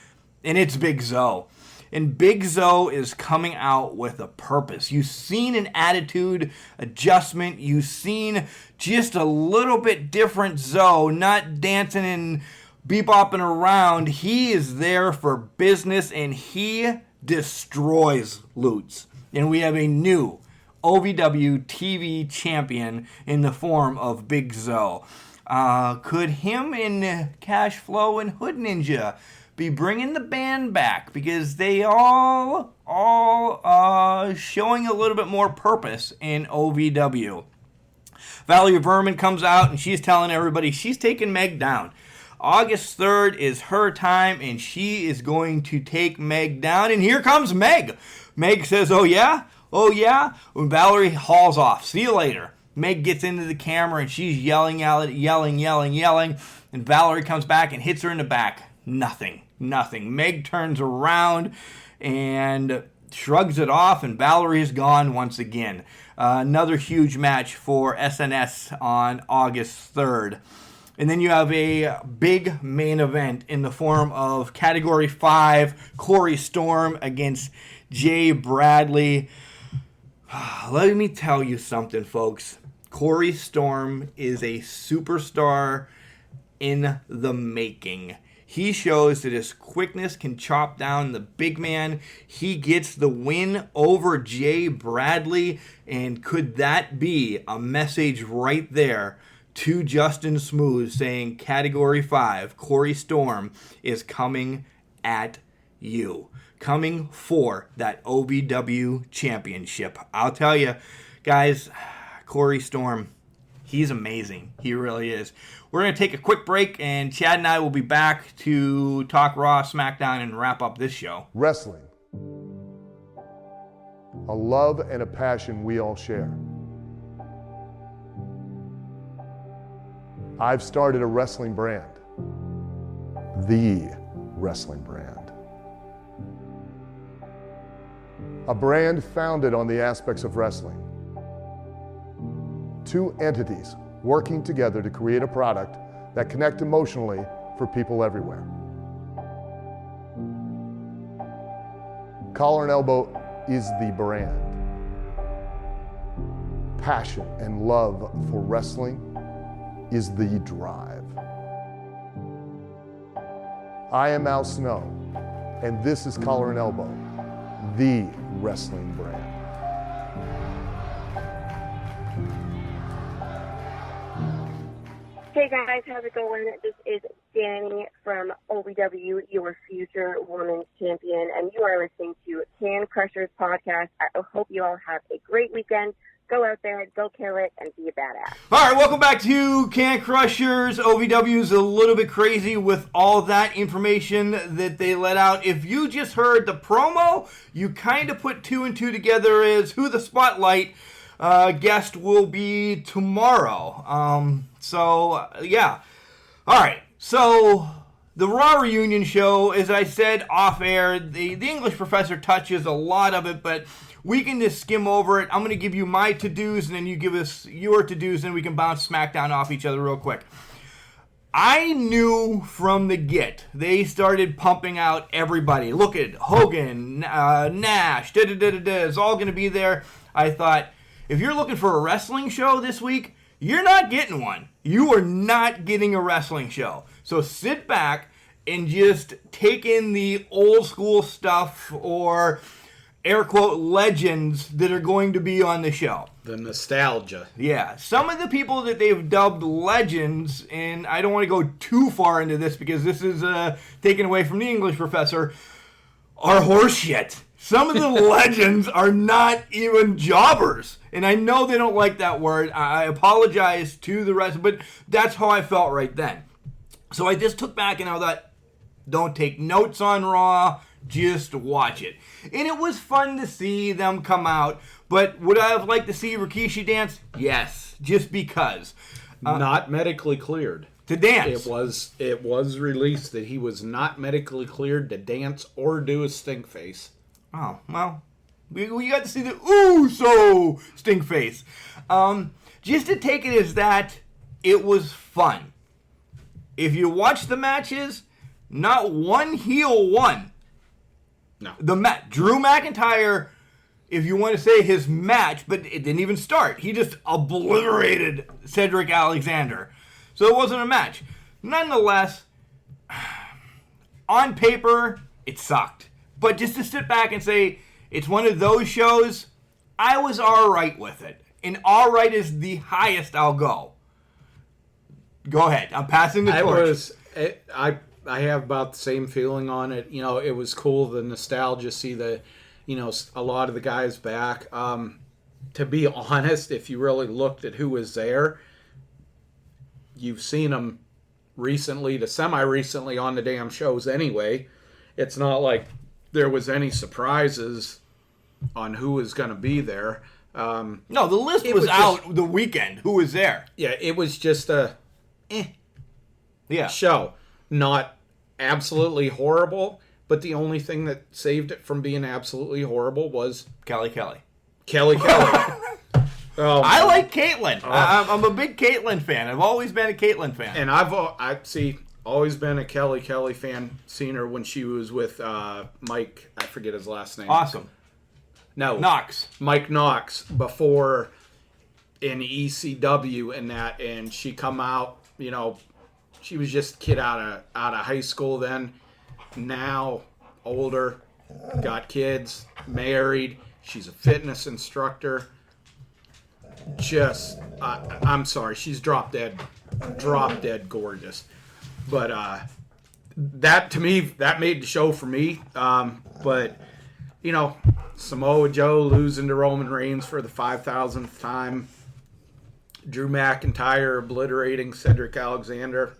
and it's Big Zoe. And Big Zoe is coming out with a purpose. You've seen an attitude adjustment. You've seen just a little bit different Zoe, not dancing and bebopping around. He is there for business, and he destroys Lutz. And we have a new OVW TV champion in the form of Big Zoe. Could him and Cash Flow and Hood Ninja be bringing the band back, because they all showing a little bit more purpose in OVW. Valerie Verman comes out and she's telling everybody she's taking Meg down. August 3rd is her time, and she is going to take Meg down. And here comes Meg. Meg says, "Oh yeah? Oh yeah?" When Valerie hauls off. "See you later." Meg gets into the camera and she's yelling. And Valerie comes back and hits her in the back. Nothing. Meg turns around and shrugs it off, and Valerie is gone once again. Another huge match for SNS on August 3rd. And then you have a big main event in the form of Category 5, Corey Storm against Jay Bradley. Let me tell you something, folks. Corey Storm is a superstar in the making. He shows that his quickness can chop down the big man. He gets the win over Jay Bradley. And could that be a message right there to Justin Smooth saying Category 5, Corey Storm is coming at you. Coming for that OVW championship. I'll tell you, guys, Corey Storm, he's amazing. He really is. We're going to take a quick break, and Chad and I will be back to talk Raw, SmackDown, and wrap up this show. Wrestling. A love and a passion we all share. I've started a wrestling brand. The wrestling brand. A brand founded on the aspects of wrestling. Two entities working together to create a product that connect emotionally for people everywhere. Collar and Elbow is the brand. Passion and love for wrestling is the drive. I am Al Snow, and this is Collar and Elbow, the wrestling brand. Hey guys, how's it going? This is Danny from OVW, your future women's champion, and you are listening to Can Crushers Podcast. I hope you all have a great weekend. Go out there, go kill it, and be a badass. All right, welcome back to Can Crushers. OVW is a little bit crazy with all that information that they let out. If you just heard the promo, you kind of put two and two together as who the spotlight guest will be tomorrow. Yeah. All right. So the Raw reunion show, as I said off air, the English professor touches a lot of it, but we can just skim over it. I'm going to give you my to-dos, and then you give us your to-dos, and we can bounce SmackDown off each other real quick. I knew from the get, they started pumping out everybody. Look at Hogan, Nash, it's all going to be there. I thought, if you're looking for a wrestling show this week, you're not getting one. You are not getting a wrestling show. So sit back and just take in the old school stuff, or air quote legends that are going to be on the show. The nostalgia. Yeah. Some of the people that they've dubbed legends, and I don't want to go too far into this because this is taken away from the English professor, are horseshit. Some of the legends are not even jobbers. And I know they don't like that word. I apologize to the rest, but that's how I felt right then. So I just took back and I thought, don't take notes on Raw, just watch it. And it was fun to see them come out. But would I have liked to see Rikishi dance? Yes, just because. Not medically cleared. To dance. It was released that he was not medically cleared to dance or do a stink face. Oh, well, we got to see the Uso stink face. Just to take it as that, it was fun. If you watch the matches, not one heel won. No. Drew McIntyre, if you want to say his match, but it didn't even start. He just obliterated Cedric Alexander. So it wasn't a match. Nonetheless, on paper, it sucked. But just to sit back and say it's one of those shows, I was all right with it. And all right is the highest I'll go. Go ahead. I'm passing the torch. I have about the same feeling on it. You know, it was cool, the nostalgia, see the, you know, a lot of the guys back. To be honest, if you really looked at who was there, you've seen them recently to semi-recently on the damn shows anyway. It's not like there was any surprises on who was going to be there. No, the list was out the weekend. Who was there? Yeah, it was just a show. Not absolutely horrible, but the only thing that saved it from being absolutely horrible was Kelly. Oh, I like Caitlyn. I'm a big Caitlyn fan. I've always been a Caitlyn fan. And I've always been a Kelly fan. Seen her when she was with Mike. I forget his last name. Awesome. No, Knox. Mike Knox before in ECW and that, and she come out. You know, she was just a kid out of high school then. Now older, got kids, married. She's a fitness instructor. Just, I'm sorry, she's drop dead gorgeous. But that, to me, that made the show for me. But, you know, Samoa Joe losing to Roman Reigns for the 5,000th time. Drew McIntyre obliterating Cedric Alexander.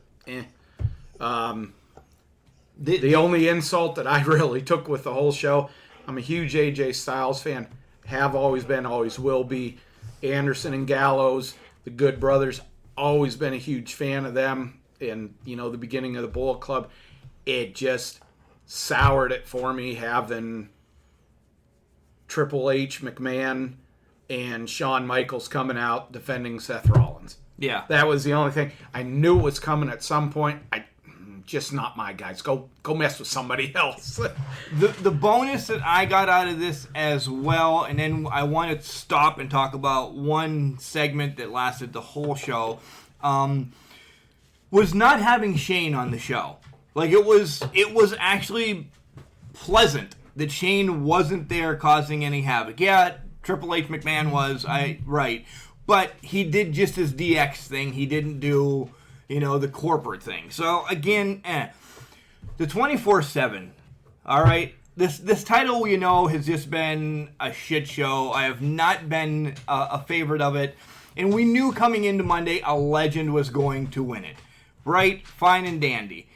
The only insult that I really took with the whole show, I'm a huge AJ Styles fan. Have always been, always will be. Anderson and Gallows, the Good Brothers, always been a huge fan of them. And, you know, the beginning of the Bullet Club, it just soured it for me having Triple H, McMahon, and Shawn Michaels coming out defending Seth Rollins. Yeah. That was the only thing. I knew it was coming at some point. Just not my guys. Go mess with somebody else. The bonus that I got out of this as well, and then I want to stop and talk about one segment that lasted the whole show, was not having Shane on the show. Like, it was actually pleasant that Shane wasn't there causing any havoc. Yeah, Triple H McMahon was, right. But he did just his DX thing. He didn't do, you know, the corporate thing. So, again, the 24/7, all right? This title, you know, has just been a shit show. I have not been a favorite of it. And we knew coming into Monday a legend was going to win it. Right? Fine and dandy.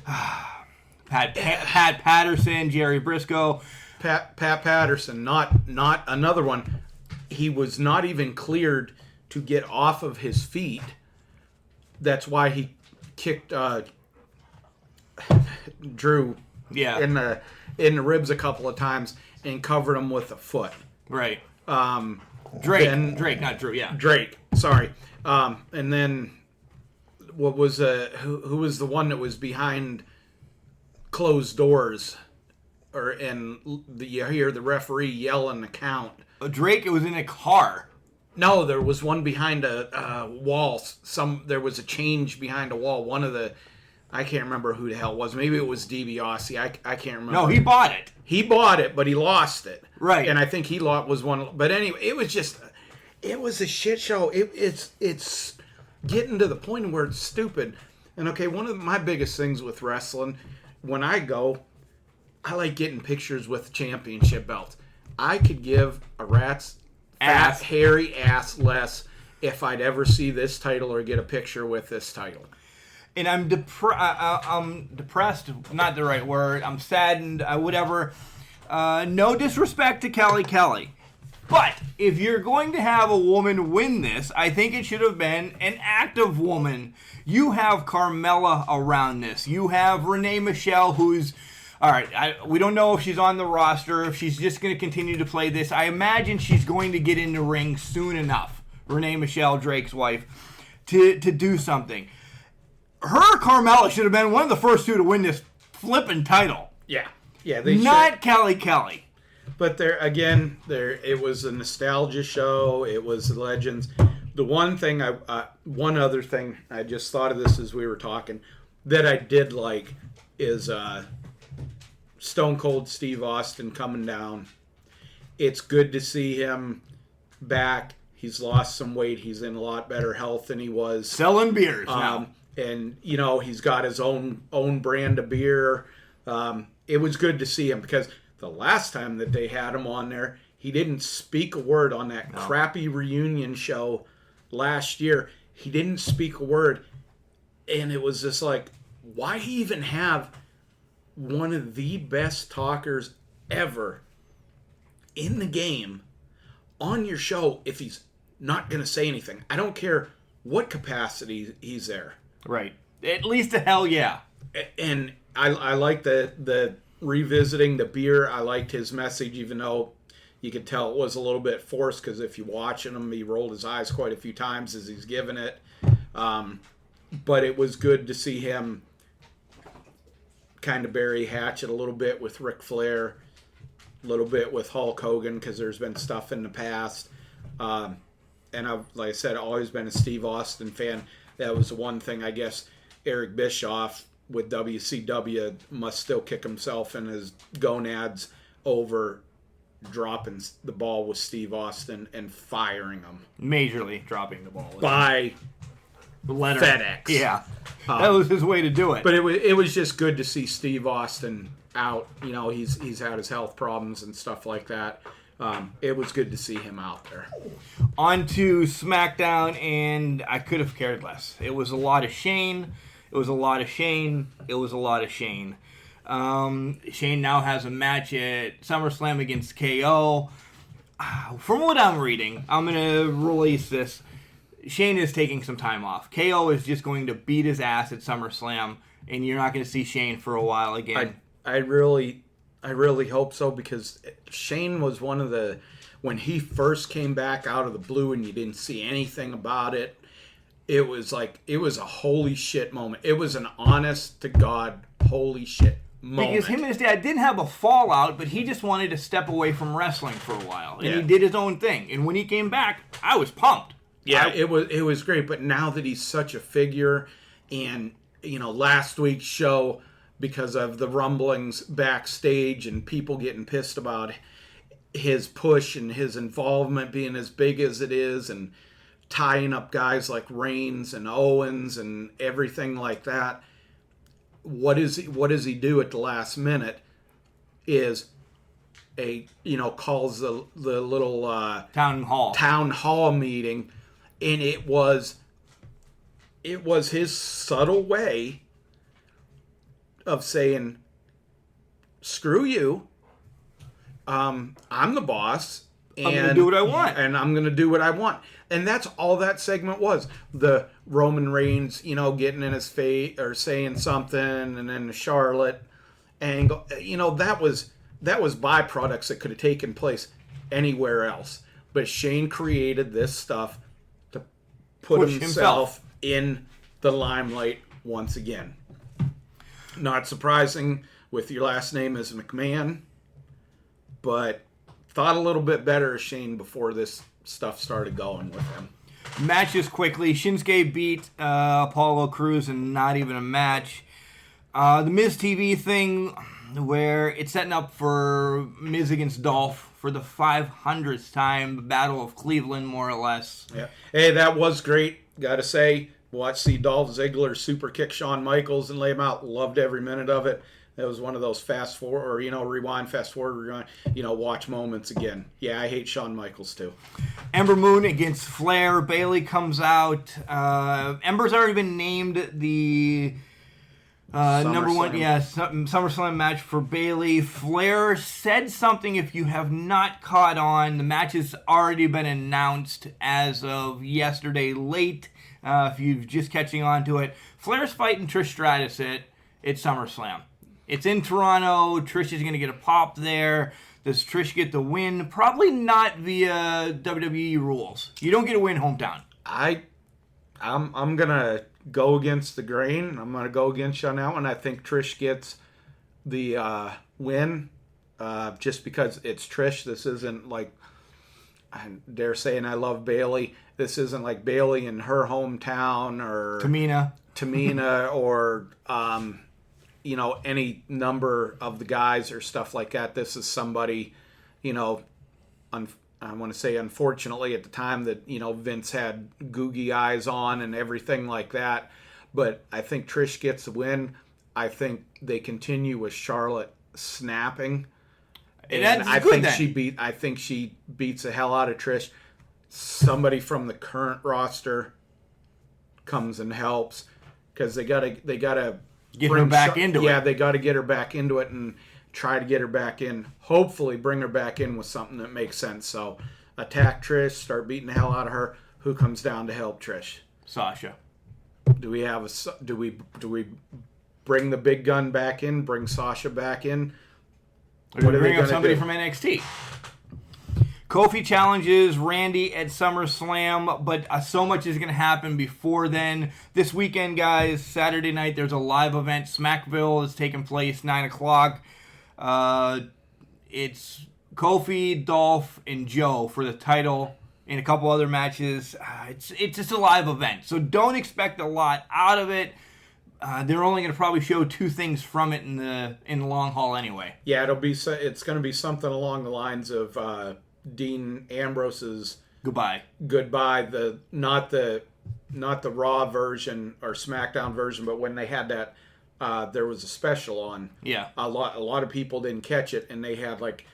Pat Patterson, Jerry Briscoe. Pat Patterson, not another one. He was not even cleared to get off of his feet. That's why he kicked Drew in the ribs a couple of times and covered him with a foot. Right. Drake, not Drew. Yeah. Drake. Sorry. And then what was who was the one that was behind closed doors, you hear the referee yelling the count. Drake. It was in a car. No, there was one behind a wall. There was a change behind a wall. One of the, I can't remember who the hell it was. Maybe it was DiBiase. I can't remember. No, he bought it. He bought it, but he lost it. Right. And I think he was one. But anyway, it was a shit show. It's getting to the point where it's stupid. And okay, one of my biggest things with wrestling, when I go, I like getting pictures with championship belts. I could give a rat's fat, hairy ass less if I'd ever see this title or get a picture with this title. And I'm depressed, not the right word. I'm saddened, whatever. No disrespect to Kelly. But if you're going to have a woman win this, I think it should have been an active woman. You have Carmella around this. You have Renee Michelle, who's... All right, we don't know if she's on the roster, if she's just going to continue to play this. I imagine she's going to get in the ring soon enough. Renee Michelle, Drake's wife. to do something. Her Carmella should have been one of the first two to win this flippin' title. Yeah. Yeah, they Not Kelly. But it was a nostalgia show. It was the legends. The one thing one other thing I just thought of this as we were talking that I did like is Stone Cold Steve Austin coming down. It's good to see him back. He's lost some weight. He's in a lot better health than he was. Selling beers now. And, he's got his own brand of beer. It was good to see him because the last time that they had him on there, he didn't speak a word on that crappy reunion show last year. He didn't speak a word. And it was just like, why even have one of the best talkers ever in the game on your show if he's not going to say anything? I don't care what capacity he's there. Right. At least a hell yeah. And I like the revisiting the beer. I liked his message, even though you could tell it was a little bit forced because if you're watching him, he rolled his eyes quite a few times as he's giving it. But it was good to see him kind of bury Hatchet a little bit with Ric Flair, a little bit with Hulk Hogan because there's been stuff in the past. And I've, like I said, always been a Steve Austin fan. That was the one thing I guess Eric Bischoff with WCW must still kick himself in his gonads over dropping the ball with Steve Austin and firing him. Majorly dropping the ball. By FedEx. Yeah. That was his way to do it. But it was just good to see Steve Austin out. He's had his health problems and stuff like that. It was good to see him out there. On to SmackDown, and I could have cared less. It was a lot of Shane. It was a lot of Shane. It was a lot of Shane. Shane now has a match at SummerSlam against KO. From what I'm reading, I'm going to release this. Shane is taking some time off. KO is just going to beat his ass at SummerSlam, and you're not going to see Shane for a while again. I really hope so, because Shane was one of the, when he first came back out of the blue and you didn't see anything about it, it was a holy shit moment. It was an honest to God holy shit moment. Because him and his dad didn't have a fallout, but he just wanted to step away from wrestling for a while. And he did his own thing. And when he came back, I was pumped. Yeah, it was great. But now that he's such a figure, and, last week's show, because of the rumblings backstage and people getting pissed about his push and his involvement being as big as it is and tying up guys like Reigns and Owens and everything like that. What does he do at the last minute is calls the little town hall meeting, and it was his subtle way of saying, screw you, I'm the boss, and I'm going to do what I want. And I'm going to do what I want. And that's all that segment was. The Roman Reigns, getting in his face or saying something, and then the Charlotte angle, that was byproducts that could have taken place anywhere else. But Shane created this stuff to put himself in the limelight once again. Not surprising with your last name is McMahon, but thought a little bit better of Shane before this stuff started going with him. Matches quickly. Shinsuke beat Apollo Crews in not even a match. The Miz TV thing where it's setting up for Miz against Dolph for the 500th time, the Battle of Cleveland, more or less. Yeah. Hey, that was great. Gotta say, see Dolph Ziggler super kick Shawn Michaels and lay him out. Loved every minute of it. That was one of those fast forward, or, rewind, fast forward, rewind, watch moments again. Yeah, I hate Shawn Michaels too. Ember Moon against Flair. Bayley comes out. Ember's already been named the number one, SummerSlam match for Bayley. Flair said something, if you have not caught on. The match has already been announced as of yesterday late. If you're just catching on to it, Flair's fighting Trish Stratus at SummerSlam. It's in Toronto. Trish is going to get a pop there. Does Trish get the win? Probably not via WWE rules. You don't get a win hometown. I I'm gonna go against the grain. I'm gonna go against you on that one. I think Trish gets the win, just because it's Trish. This isn't like, I dare say, and I love Bailey. This isn't like Bailey in her hometown or Tamina or any number of the guys or stuff like that. This is somebody, I want to say, unfortunately, at the time that, Vince had googie eyes on and everything like that. But I think Trish gets the win. I think they continue with Charlotte snapping. And I think she beats the hell out of Trish. Somebody from the current roster comes and helps, because they gotta get her back into it. Yeah, they got to get her back into it and try to get her back in. Hopefully bring her back in with something that makes sense. So attack Trish, start beating the hell out of her. Who comes down to help Trish? Sasha. Do we bring the big gun back in? Bring Sasha back in? What are they going to somebody from NXT? Kofi challenges Randy at SummerSlam, but so much is going to happen before then. This weekend, guys, Saturday night, there's a live event. Smackville is taking place, 9 o'clock. It's Kofi, Dolph, and Joe for the title and a couple other matches. It's just a live event, so don't expect a lot out of it. They're only going to probably show 2 things from it in the long haul anyway. Yeah, it's going to be something along the lines of Dean Ambrose's goodbye. Not the Raw version or SmackDown version, but when they had that, there was a special on. Yeah, a lot of people didn't catch it, and they had like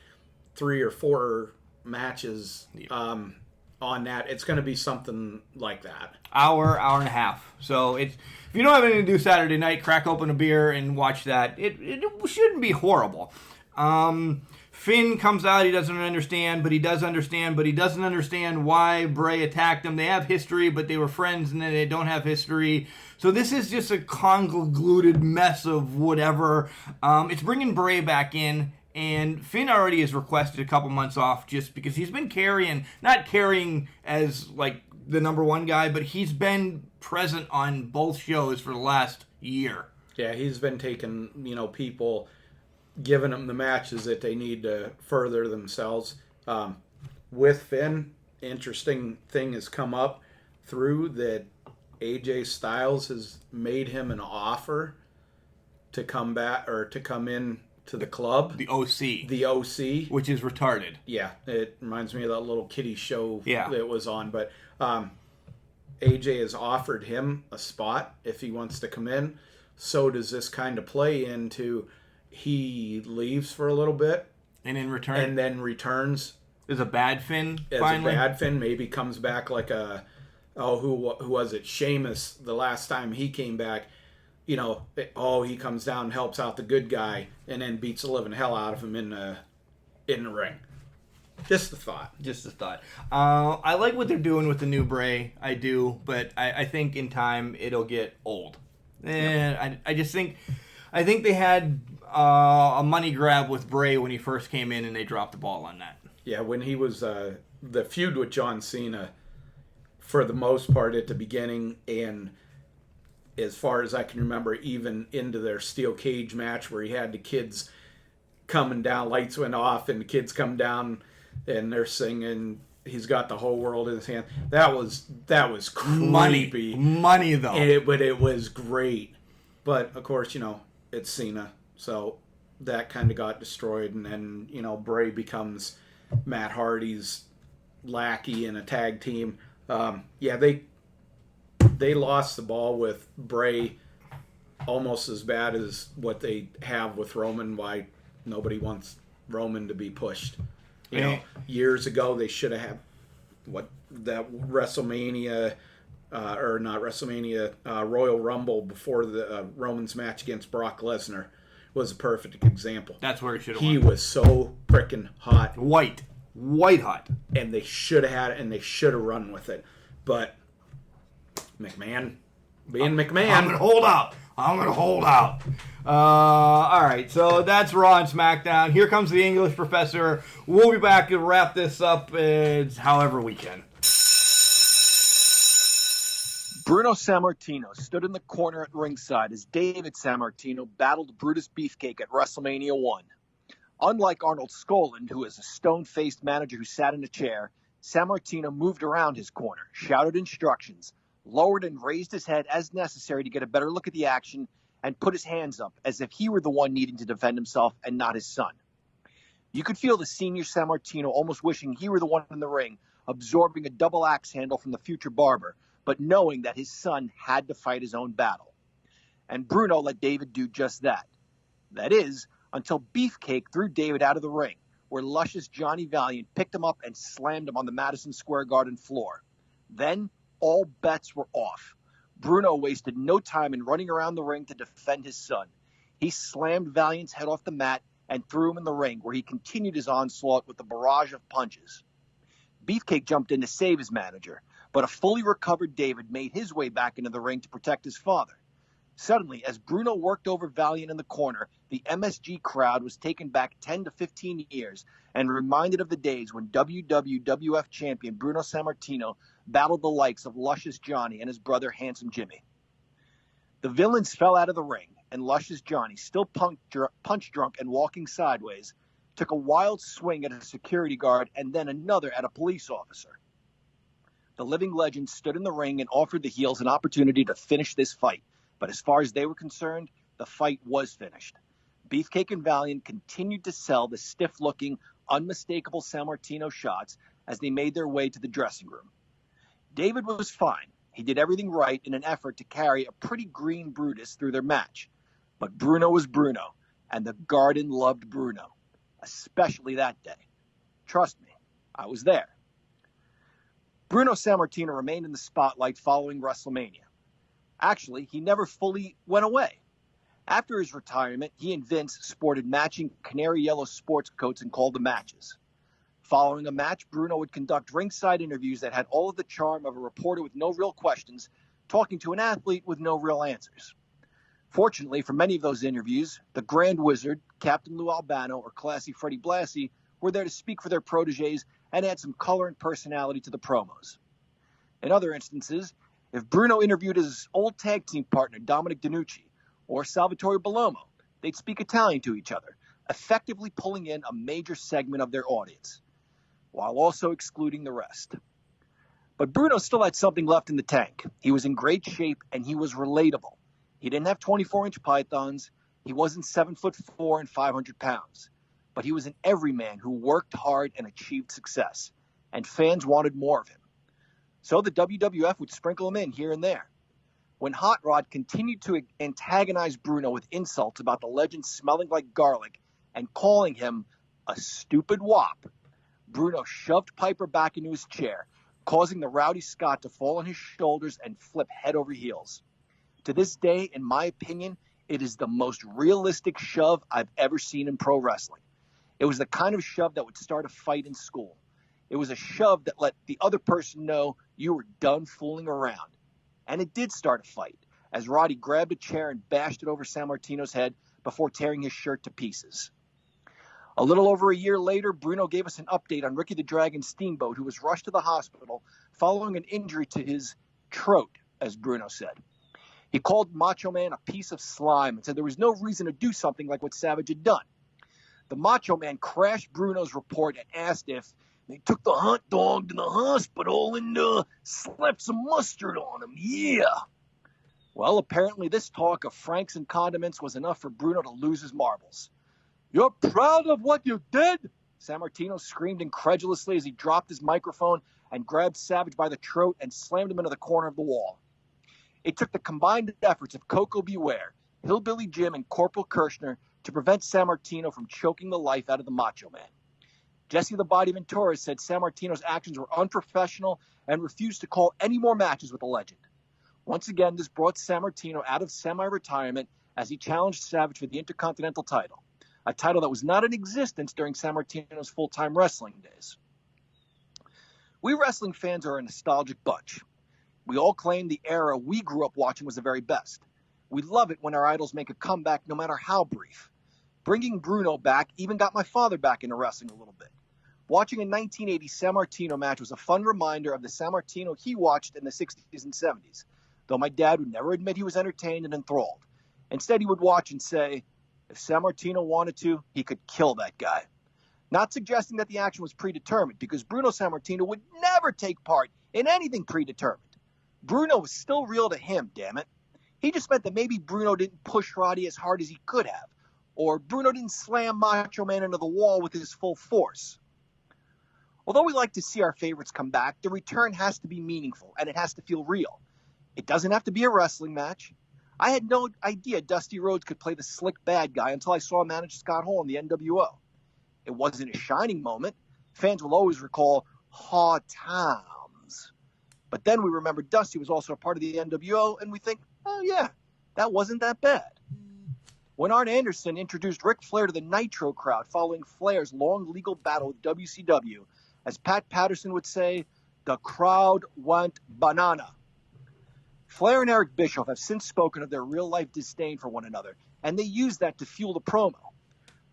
3 or 4 matches on that. It's going to be something like that. Hour and a half. So if you don't have anything to do Saturday night, crack open a beer and watch that. It shouldn't be horrible. Finn comes out, he doesn't understand, but he does understand, but he doesn't understand why Bray attacked him. They have history, but they were friends, and then they don't have history. So this is just a convoluted mess of whatever. It's bringing Bray back in, and Finn already has requested a couple months off just because he's been not carrying as like the number one guy, but he's been present on both shows for the last year. Yeah, he's been taking, people, giving them the matches that they need to further themselves. With Finn, interesting thing has come up through that AJ Styles has made him an offer to come back or to come in to the club. The OC. The OC. Which is retarded. Yeah, it reminds me of that little kiddie show that was on. But AJ has offered him a spot if he wants to come in. So does this kind of play into he leaves for a little bit. And in return. And then returns. Is a bad Finn, finally? As a bad Finn. Maybe comes back like who was it? Sheamus, the last time he came back. He comes down and helps out the good guy and then beats the living hell out of him in the ring. Just a thought. I like what they're doing with the new Bray. I do, but I think in time it'll get old. And I just think they had a money grab with Bray when he first came in, and they dropped the ball on that. Yeah, when he was the feud with John Cena, for the most part at the beginning, and as far as I can remember, even into their steel cage match where he had the kids coming down, lights went off, and the kids come down and they're singing, he's got the whole world in his hand. That was creepy. Money though. But it was great. But of course, it's Cena, so that kind of got destroyed, and then Bray becomes Matt Hardy's lackey in a tag team. They lost the ball with Bray almost as bad as what they have with Roman. Why nobody wants Roman to be pushed. Years ago they should have had that WrestleMania or not WrestleMania Royal Rumble before the Roman's match against Brock Lesnar was a perfect example. That's where he should have won. He was so freaking hot. White hot. And they should have had it, and they should have run with it. But McMahon, being McMahon. I'm going to hold out. All right, so that's Raw and SmackDown. Here comes the English professor. We'll be back to wrap this up however we can. Bruno Sammartino stood in the corner at ringside as David Sammartino battled Brutus Beefcake at WrestleMania 1. Unlike Arnold Skoland, who is a stone-faced manager who sat in a chair, Sammartino moved around his corner, shouted instructions, lowered and raised his head as necessary to get a better look at the action, and put his hands up as if he were the one needing to defend himself and not his son. You could feel the senior Sammartino almost wishing he were the one in the ring, absorbing a double axe handle from the future barber, but knowing that his son had to fight his own battle. And Bruno let David do just that. That is, until Beefcake threw David out of the ring, where luscious Johnny Valiant picked him up and slammed him on the Madison Square Garden floor. Then, all bets were off. Bruno wasted no time in running around the ring to defend his son. He slammed Valiant's head off the mat and threw him in the ring, where he continued his onslaught with a barrage of punches. Beefcake jumped in to save his manager, but a fully recovered David made his way back into the ring to protect his father. Suddenly, as Bruno worked over Valiant in the corner, the MSG crowd was taken back 10 to 15 years and reminded of the days when WWF champion Bruno Sammartino battled the likes of Luscious Johnny and his brother Handsome Jimmy. The villains fell out of the ring, and Luscious Johnny, still punch drunk and walking sideways, took a wild swing at a security guard and then another at a police officer. The living legend stood in the ring and offered the heels an opportunity to finish this fight. But as far as they were concerned, the fight was finished. Beefcake and Valiant continued to sell the stiff-looking, unmistakable Sammartino shots as they made their way to the dressing room. David was fine. He did everything right in an effort to carry a pretty green Brutus through their match. But Bruno was Bruno, and the Garden loved Bruno, especially that day. Trust me, I was there. Bruno Sammartino remained in the spotlight following WrestleMania. Actually, he never fully went away. After his retirement, he and Vince sported matching canary yellow sports coats and called the matches. Following a match, Bruno would conduct ringside interviews that had all of the charm of a reporter with no real questions, talking to an athlete with no real answers. Fortunately, for many of those interviews, the Grand Wizard, Captain Lou Albano, or Classy Freddie Blassie were there to speak for their proteges and add some color and personality to the promos. In other instances, if Bruno interviewed his old tag team partner, Dominic DeNucci, or Salvatore Bellomo, they'd speak Italian to each other, effectively pulling in a major segment of their audience, while also excluding the rest. But Bruno still had something left in the tank. He was in great shape, and he was relatable. He didn't have 24-inch pythons. He wasn't 7'4" and 500 pounds. But he was an everyman who worked hard and achieved success, and fans wanted more of him. So the WWF would sprinkle him in here and there. When Hot Rod continued to antagonize Bruno with insults about the legend smelling like garlic and calling him a stupid wop, Bruno shoved Piper back into his chair, causing the Rowdy Scott to fall on his shoulders and flip head over heels. To this day, in my opinion, it is the most realistic shove I've ever seen in pro wrestling. It was the kind of shove that would start a fight in school. It was a shove that let the other person know you were done fooling around. And it did start a fight, as Roddy grabbed a chair and bashed it over Sammartino's head before tearing his shirt to pieces. A little over a year later, Bruno gave us an update on Ricky the Dragon Steamboat, who was rushed to the hospital following an injury to his throat, as Bruno said. He called Macho Man a piece of slime and said there was no reason to do something like what Savage had done. The Macho Man crashed Bruno's report and asked if they took the hot dog to the hospital and slapped some mustard on him. Yeah. Well, apparently this talk of Franks and condiments was enough for Bruno to lose his marbles. "You're proud of what you did?" Sammartino screamed incredulously as he dropped his microphone and grabbed Savage by the throat and slammed him into the corner of the wall. It took the combined efforts of Coco Beware, Hillbilly Jim, and Corporal Kirshner to prevent Sammartino from choking the life out of the Macho Man. Jesse the Body Ventura said Sammartino's actions were unprofessional and refused to call any more matches with the legend. Once again, this brought Sammartino out of semi-retirement as he challenged Savage for the Intercontinental title, a title that was not in existence during Sammartino's full-time wrestling days. We wrestling fans are a nostalgic bunch. We all claim the era we grew up watching was the very best. We love it when our idols make a comeback, no matter how brief. Bringing Bruno back even got my father back into wrestling a little bit. Watching a 1980 Sammartino match was a fun reminder of the Sammartino he watched in the 60s and 70s. though my dad would never admit he was entertained and enthralled. Instead, he would watch and say, if Sammartino wanted to, he could kill that guy. Not suggesting that the action was predetermined, because Bruno Sammartino would never take part in anything predetermined. Bruno was still real to him, damn it. He just meant that maybe Bruno didn't push Roddy as hard as he could have, or Bruno didn't slam Macho Man into the wall with his full force. Although we like to see our favorites come back, the return has to be meaningful, and it has to feel real. It doesn't have to be a wrestling match. I had no idea Dusty Rhodes could play the slick bad guy until I saw him manage Scott Hall in the NWO. It wasn't a shining moment. Fans will always recall hard times. But then we remember Dusty was also a part of the NWO, and we think, oh yeah, that wasn't that bad. When Arn Anderson introduced Ric Flair to the Nitro crowd following Flair's long legal battle with WCW, as Pat Patterson would say, the crowd went banana. Flair and Eric Bischoff have since spoken of their real-life disdain for one another, and they used that to fuel the promo.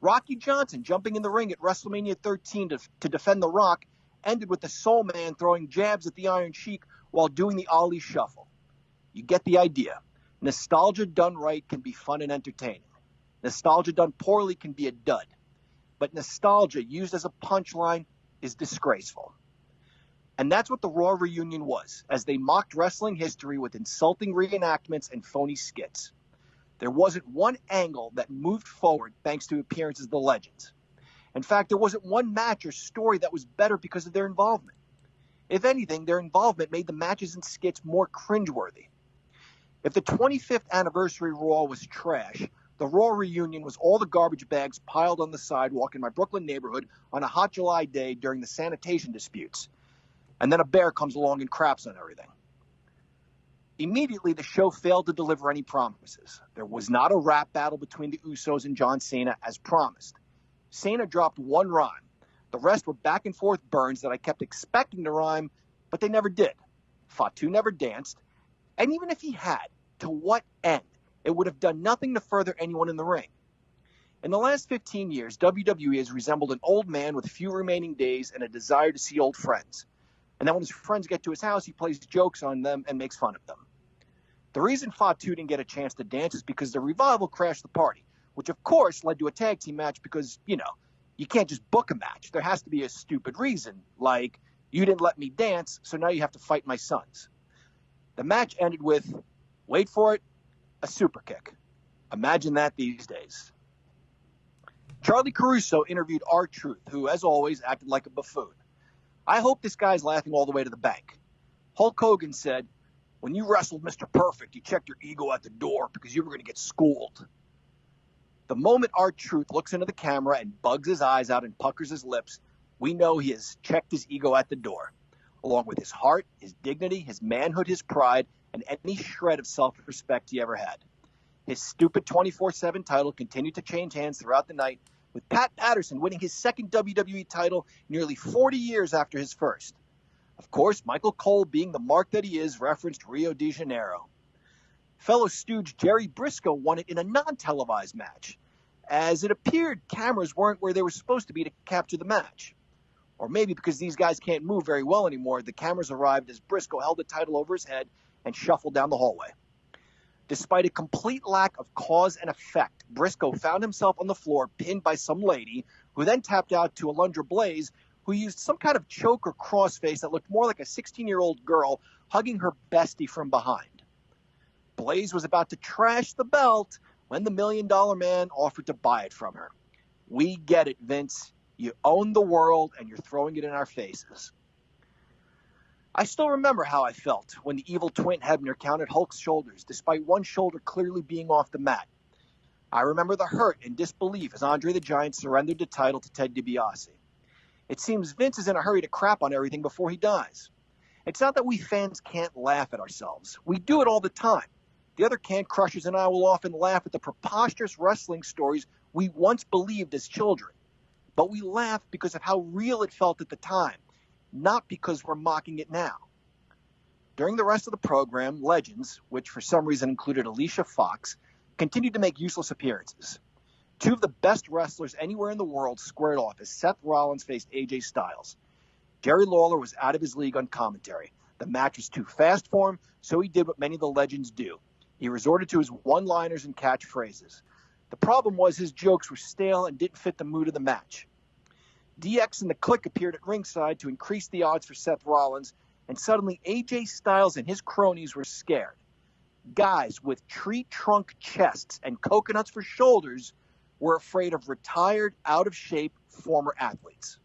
Rocky Johnson jumping in the ring at WrestleMania 13 to defend The Rock ended with the Soul Man throwing jabs at the Iron Sheik while doing the Ali Shuffle. You get the idea. Nostalgia done right can be fun and entertaining. Nostalgia done poorly can be a dud. But nostalgia used as a punchline is disgraceful. And that's what the Raw reunion was, as they mocked wrestling history with insulting reenactments and phony skits. There wasn't one angle that moved forward thanks to appearances of the legends. In fact, there wasn't one match or story that was better because of their involvement. If anything, their involvement made the matches and skits more cringeworthy. If the 25th anniversary Raw was trash, the Raw reunion was all the garbage bags piled on the sidewalk in my Brooklyn neighborhood on a hot July day during the sanitation disputes. And then a bear comes along and craps on everything. Immediately, the show failed to deliver any promises. There was not a rap battle between the Usos and John Cena as promised. Cena dropped one rhyme. The rest were back and forth burns that I kept expecting to rhyme, but they never did. Fatu never danced. And even if he had, to what end? It would have done nothing to further anyone in the ring. In the last 15 years, WWE has resembled an old man with few remaining days and a desire to see old friends. And then when his friends get to his house, he plays jokes on them and makes fun of them. The reason Fatu didn't get a chance to dance is because the Revival crashed the party, which of course led to a tag team match because, you can't just book a match. There has to be a stupid reason, like, you didn't let me dance, so now you have to fight my sons. The match ended with, wait for it, a super kick. Imagine that these days. Charlie Caruso interviewed R-Truth, who, as always, acted like a buffoon. I hope this guy's laughing all the way to the bank. Hulk Hogan said, when you wrestled Mr. Perfect, you checked your ego at the door because you were going to get schooled. The moment R-Truth looks into the camera and bugs his eyes out and puckers his lips, we know he has checked his ego at the door, along with his heart, his dignity, his manhood, his pride, and any shred of self-respect he ever had. His stupid 24/7 title continued to change hands throughout the night, with Pat Patterson winning his second WWE title nearly 40 years after his first. Of course, Michael Cole, being the mark that he is, referenced Rio de Janeiro. Fellow stooge Jerry Briscoe won it in a non-televised match, as it appeared cameras weren't where they were supposed to be to capture the match. Or maybe because these guys can't move very well anymore, the cameras arrived as Briscoe held the title over his head and shuffled down the hallway. Despite a complete lack of cause and effect, Briscoe found himself on the floor pinned by some lady, who then tapped out to Alundra Blaze, who used some kind of choke or crossface that looked more like a 16-year-old girl hugging her bestie from behind. Blaze was about to trash the belt when the $1 Million Man offered to buy it from her. We get it, Vince. You own the world and you're throwing it in our faces. I still remember how I felt when the evil twin Hebner counted Hulk's shoulders, despite one shoulder clearly being off the mat. I remember the hurt and disbelief as Andre the Giant surrendered the title to Ted DiBiase. It seems Vince is in a hurry to crap on everything before he dies. It's not that we fans can't laugh at ourselves. We do it all the time. The other Can Crushers and I will often laugh at the preposterous wrestling stories we once believed as children. But we laugh because of how real it felt at the time, not because we're mocking it now. During the rest of the program, Legends, which for some reason included Alicia Fox, continued to make useless appearances. Two of the best wrestlers anywhere in the world squared off as Seth Rollins faced AJ Styles. Jerry Lawler was out of his league on commentary. The match was too fast for him, so he did what many of the legends do. He resorted to his one-liners and catchphrases. The problem was his jokes were stale and didn't fit the mood of the match. DX and the Clique appeared at ringside to increase the odds for Seth Rollins, and suddenly AJ Styles and his cronies were scared. Guys with tree trunk chests and coconuts for shoulders were afraid of retired, out-of-shape former athletes.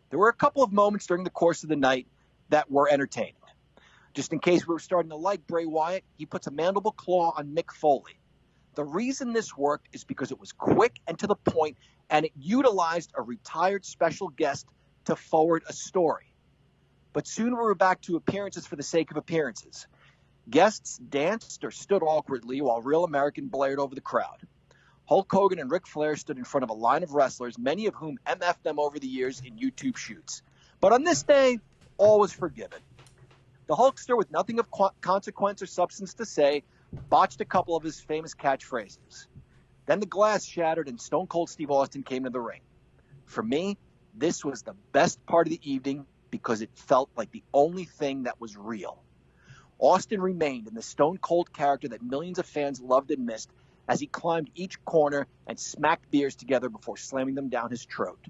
There were a couple of moments during the course of the night that were entertaining. Just in case we were starting to like Bray Wyatt, he puts a mandible claw on Mick Foley. The reason this worked is because it was quick and to the point, and it utilized a retired special guest to forward a story. But soon we were back to appearances for the sake of appearances. Guests danced or stood awkwardly while Real American blared over the crowd. Hulk Hogan and Ric Flair stood in front of a line of wrestlers, many of whom MF'd them over the years in YouTube shoots. But on this day, all was forgiven. The Hulkster, with nothing of consequence or substance to say, botched a couple of his famous catchphrases. Then the glass shattered and Stone Cold Steve Austin came to the ring. For me, this was the best part of the evening because it felt like the only thing that was real. Austin remained in the Stone Cold character that millions of fans loved and missed as he climbed each corner and smacked beers together before slamming them down his throat.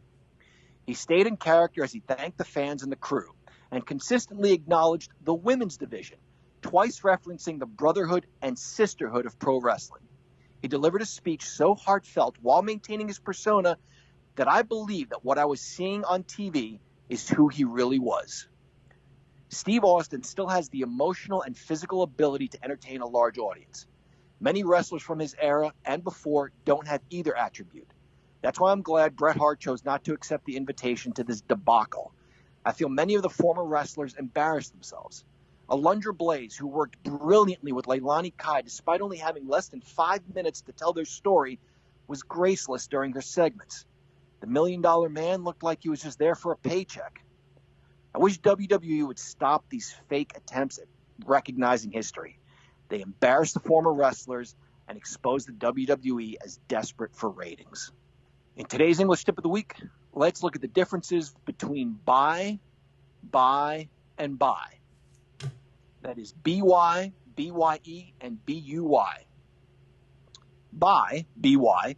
He stayed in character as he thanked the fans and the crew, and consistently acknowledged the women's division, twice referencing the brotherhood and sisterhood of pro wrestling. He delivered a speech so heartfelt while maintaining his persona that I believe that what I was seeing on TV is who he really was. Steve Austin still has the emotional and physical ability to entertain a large audience. Many wrestlers from his era and before don't have either attribute. That's why I'm glad Bret Hart chose not to accept the invitation to this debacle. I feel many of the former wrestlers embarrassed themselves. Alundra Blaze, who worked brilliantly with Leilani Kai despite only having less than 5 minutes to tell their story, was graceless during her segments. The $1 Million Man looked like he was just there for a paycheck. I wish WWE would stop these fake attempts at recognizing history. They embarrass the former wrestlers and expose the WWE as desperate for ratings. In today's English Tip of the Week, let's look at the differences between buy, and buy. That is BY, BYE, and BUY. Buy, BY,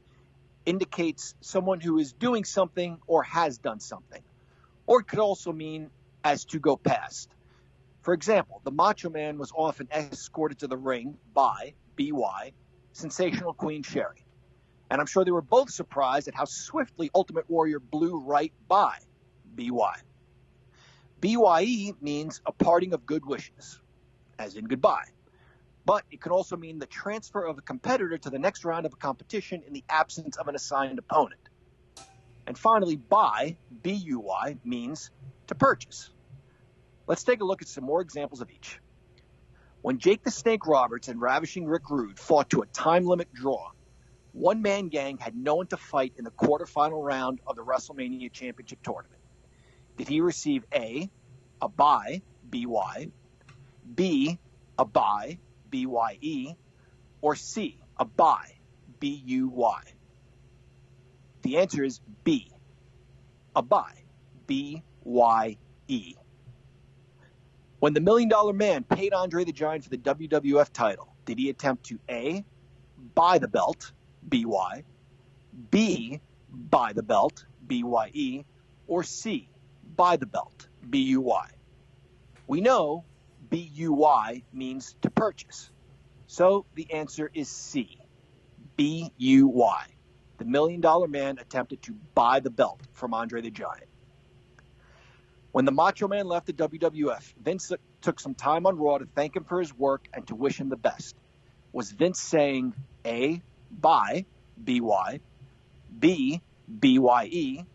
indicates someone who is doing something or has done something. Or it could also mean as to go past. For example, the Macho Man was often escorted to the ring by, BY, Sensational Queen Sherry. And I'm sure they were both surprised at how swiftly Ultimate Warrior blew right by, BY. BYE means a parting of good wishes, as in goodbye. But it can also mean the transfer of a competitor to the next round of a competition in the absence of an assigned opponent. And finally, buy, BUY, means to purchase. Let's take a look at some more examples of each. When Jake the Snake Roberts and Ravishing Rick Rude fought to a time limit draw, one-man gang had no one to fight in the quarterfinal round of the WrestleMania Championship Tournament. Did he receive A, a bye, BY, B, a bye, BYE, or C, a bye, BUY? The answer is B, a bye, BYE. When the $1 Million Man paid Andre the Giant for the WWF title, did he attempt to A, buy the belt, BY, B, buy the belt, BYE, or C, buy the belt, BUY? We know BUY means to purchase. So the answer is C, BUY. The $1 Million Man attempted to buy the belt from Andre the Giant. When the Macho Man left the WWF, Vince took some time on Raw to thank him for his work and to wish him the best. Was Vince saying A, buy, BY, B, BYE,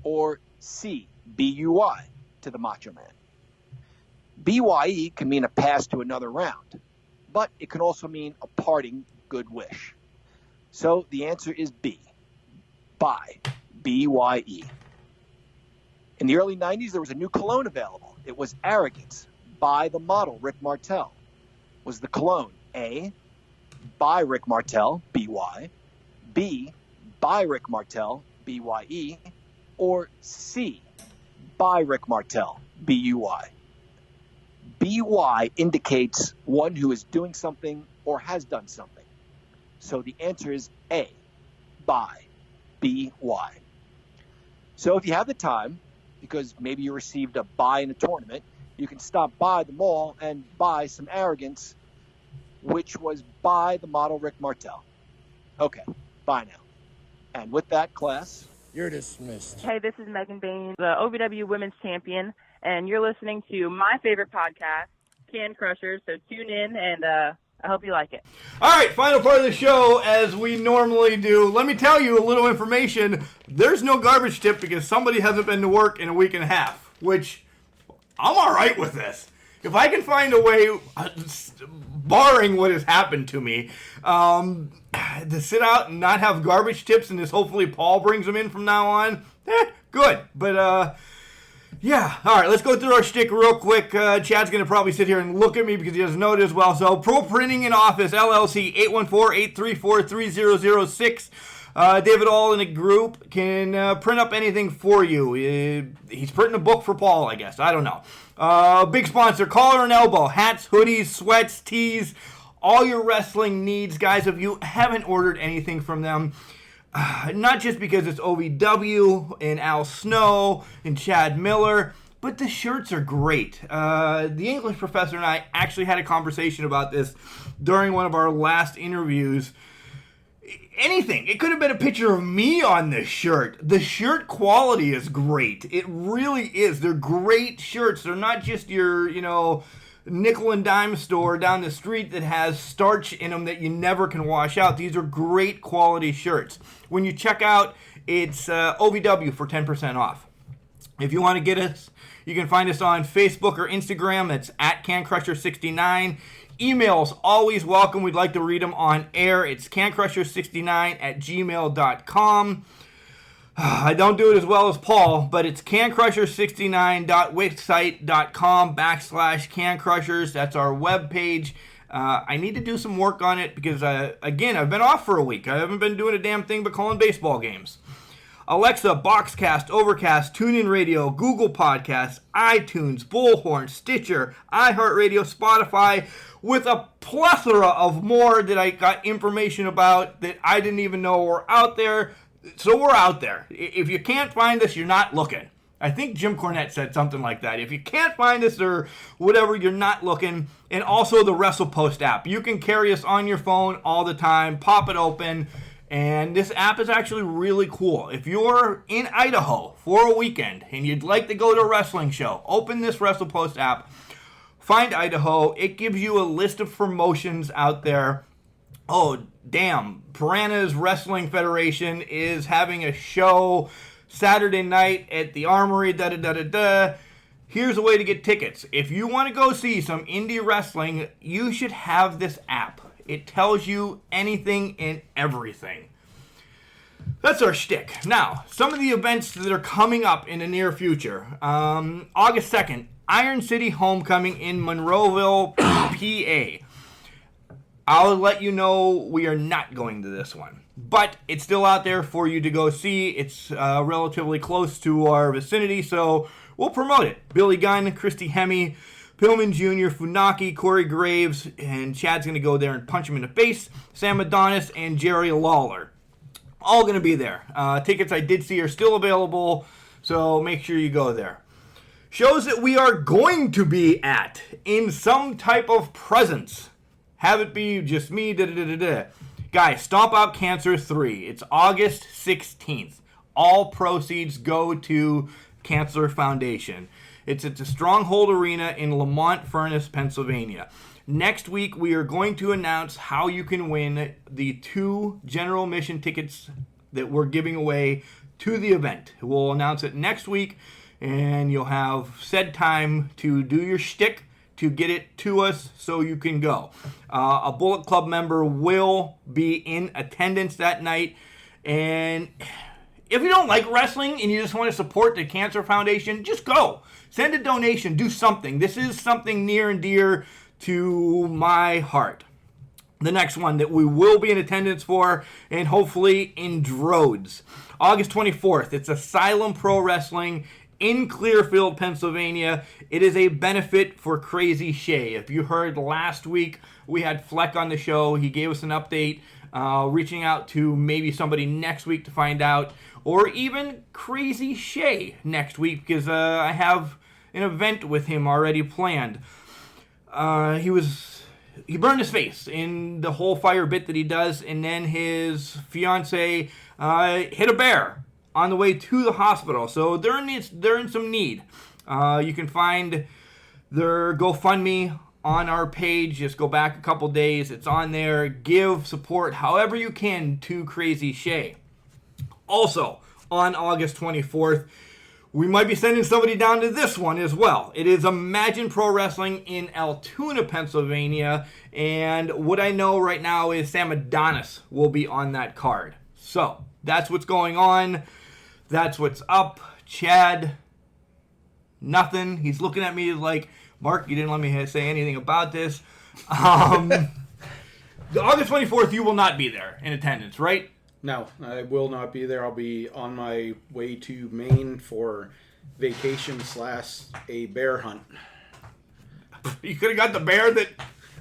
or C, BUY to the Macho Man? BYE can mean a pass to another round, but it can also mean a parting good wish. So the answer is B, buy, BYE. In the early 90s, there was a new cologne available. It was Arrogance by the model Rick Martel. Was the cologne A, by Rick Martel, BY, B, by Rick Martel, BYE, or C, by Rick Martel, BUY? BY indicates one who is doing something or has done something. So the answer is A, buy, BY. So if you have the time, because maybe you received a buy in a tournament, you can stop by the mall and buy some arrogance, which was by the model Rick Martel. Okay, bye now. And with that, class, you're dismissed. Hey, this is Megan Bain, the OVW Women's Champion, and you're listening to my favorite podcast, Can Crushers. So tune in, and I hope you like it. All right, final part of the show, as we normally do. Let me tell you a little information. There's no garbage tip because somebody hasn't been to work in a week and a half, which I'm all right with this. If I can find a way, barring what has happened to me, to sit out and not have garbage tips, and this hopefully Paul brings them in from now on, good. But, yeah. All right, let's go through our shtick real quick. Chad's going to probably sit here and look at me because he doesn't know it as well. So, Pro Printing in Office, LLC, 814-834-3006. David All in a group can print up anything for you. He's printing a book for Paul, I guess. I don't know. Big sponsor, Collar and Elbow, hats, hoodies, sweats, tees, all your wrestling needs. Guys, if you haven't ordered anything from them, not just because it's OVW and Al Snow and Chad Miller, but the shirts are great. The English professor and I actually had a conversation about this during one of our last interviews. Anything. It could have been a picture of me on this shirt. The shirt quality is great. It really is. They're great shirts. They're not just your, nickel and dime store down the street that has starch in them that you never can wash out. These are great quality shirts. When you check out, it's OVW for 10% off. If you want to get us, you can find us on Facebook or Instagram. It's at CanCrusher69. Emails, always welcome. We'd like to read them on air. It's cancrusher69@gmail.com. I don't do it as well as Paul, but it's cancrusher69.wixsite.com/cancrushers. That's our webpage. I need to do some work on it because, again, I've been off for a week. I haven't been doing a damn thing but calling baseball games. Alexa, Boxcast, Overcast, TuneIn Radio, Google Podcasts, iTunes, Bullhorn, Stitcher, iHeartRadio, Spotify, with a plethora of more that I got information about that I didn't even know were out there. So we're out there. If you can't find us, you're not looking. I think Jim Cornette said something like that. If you can't find us or whatever, you're not looking. And also the WrestlePost app. You can carry us on your phone all the time. Pop it open. And this app is actually really cool. If you're in Idaho for a weekend and you'd like to go to a wrestling show, open this WrestlePost app. Find Idaho. It gives you a list of promotions out there. Oh, damn. Piranha's Wrestling Federation is having a show Saturday night at the Armory, da-da-da-da-da. Here's a way to get tickets. If you want to go see some indie wrestling, you should have this app. It tells you anything and everything. That's our shtick. Now, some of the events that are coming up in the near future. August 2nd, Iron City Homecoming in Monroeville, PA. I'll let you know we are not going to this one. But it's still out there for you to go see. It's relatively close to our vicinity, so we'll promote it. Billy Gunn, Christy Hemme, Pillman Jr., Funaki, Corey Graves, and Chad's going to go there and punch him in the face. Sam Adonis and Jerry Lawler. All going to be there. Tickets I did see are still available, so make sure you go there. Shows that we are going to be at in some type of presence. Have it be just me, da-da-da-da-da. Guys, Stomp Out Cancer 3. It's August 16th. All proceeds go to Cancer Foundation. It's at the Stronghold Arena in Lamont Furnace, Pennsylvania. Next week, we are going to announce how you can win the 2 general admission tickets that we're giving away to the event. We'll announce it next week, and you'll have said time to do your shtick to get it to us so you can go. A Bullet Club member will be in attendance that night. And if you don't like wrestling and you just want to support the Cancer Foundation, just go. Send a donation. Do something. This is something near and dear to my heart. The next one that we will be in attendance for, and hopefully in droves. August 24th, it's Asylum Pro Wrestling in Clearfield, Pennsylvania. It is a benefit for Crazy Shay. If you heard last week, we had Fleck on the show. He gave us an update, reaching out to maybe somebody next week to find out, or even Crazy Shay next week, because I have an event with him already planned. He burned his face in the whole fire bit that he does, and then his fiance hit a bear on the way to the hospital. So they're in some need. You can find their GoFundMe on our page. Just go back a couple days. It's on there. Give support however you can to Crazy Shay. Also, on August 24th, we might be sending somebody down to this one as well. It is Imagine Pro Wrestling in Altoona, Pennsylvania. And what I know right now is Sam Adonis will be on that card. So, that's what's going on. That's what's up. Chad, nothing. He's looking at me like, Mark, you didn't let me say anything about this. The August 24th, you will not be there in attendance, right? No, I will not be there. I'll be on my way to Maine for vacation / a bear hunt. You could have got the bear that...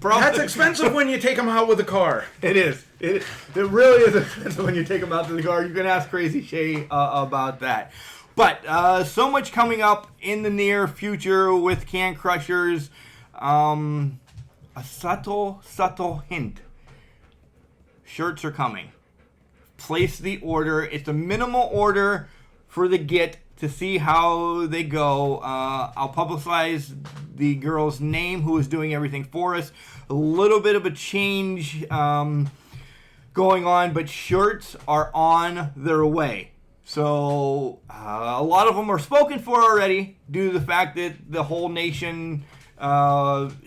That's expensive when you take them out with a car. It is. It really is expensive when you take them out to the car. You can ask Crazy Shay about that. But so much coming up in the near future with Can Crushers. A subtle hint. Shirts are coming. Place the order. It's a minimal order for the get to see how they go. I'll publicize the girl's name who is doing everything for us. A little bit of a change going on, but shirts are on their way. So a lot of them are spoken for already due to the fact that the whole nation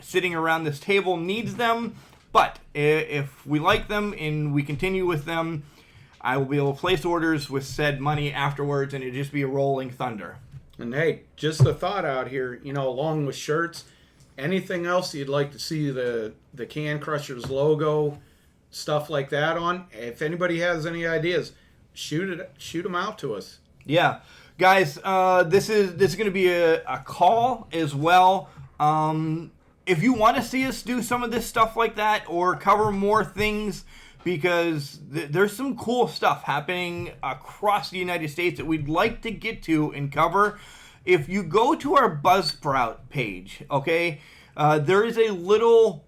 sitting around this table needs them. But if we like them and we continue with them, I will be able to place orders with said money afterwards, and it'll just be a rolling thunder. And hey, just a thought out here, along with shirts, anything else you'd like to see the Can Crushers logo, stuff like that on, if anybody has any ideas, shoot them out to us. Yeah. Guys, this is going to be a call as well. If you want to see us do some of this stuff like that or cover more things, because there's some cool stuff happening across the United States that we'd like to get to and cover. If you go to our Buzzsprout page, okay, there is a little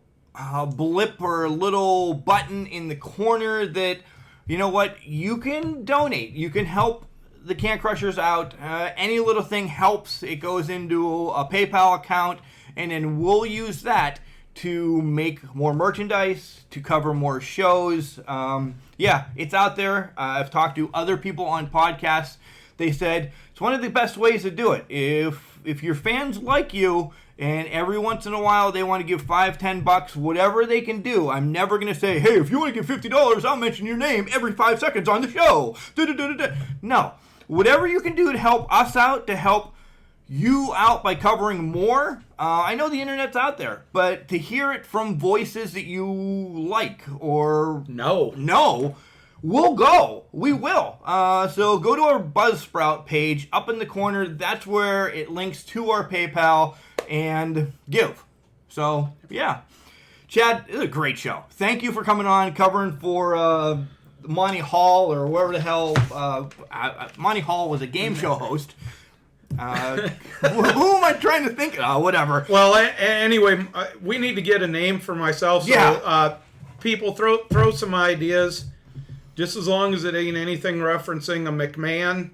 blip or a little button in the corner that, you can donate. You can help the Can Crushers out. Any little thing helps. It goes into a PayPal account, and then we'll use that to make more merchandise, to cover more shows. Yeah, it's out there. I've talked to other people on podcasts. They said it's one of the best ways to do it. If your fans like you, and every once in a while they want to give $5-10, whatever they can do. I'm never going to say, hey, if you want to give $50, I'll mention your name every 5 seconds on the show. No. Whatever you can do to help us out, to help you out by covering more. I know the internet's out there, but to hear it from voices that you like or no, we'll go. We will. So go to our Buzzsprout page up in the corner. That's where it links to our PayPal and give. So yeah, Chad, it was a great show. Thank you for coming on, covering for Monty Hall or wherever the hell. Monty Hall was a game show host. Who am I trying to think of? Whatever. Well, anyway, we need to get a name for myself. So, yeah. People throw some ideas. Just as long as it ain't anything referencing a McMahon.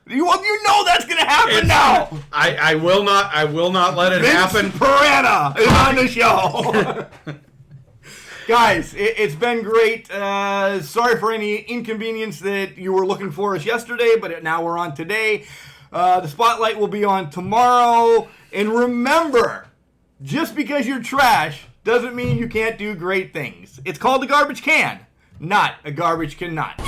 You know that's gonna happen now. I will not let it happen. Piranha is on the show. Guys, it's been great. Sorry for any inconvenience that you were looking for us yesterday, but now we're on today. The spotlight will be on tomorrow. And remember, just because you're trash doesn't mean you can't do great things. It's called a garbage can, not a garbage cannot.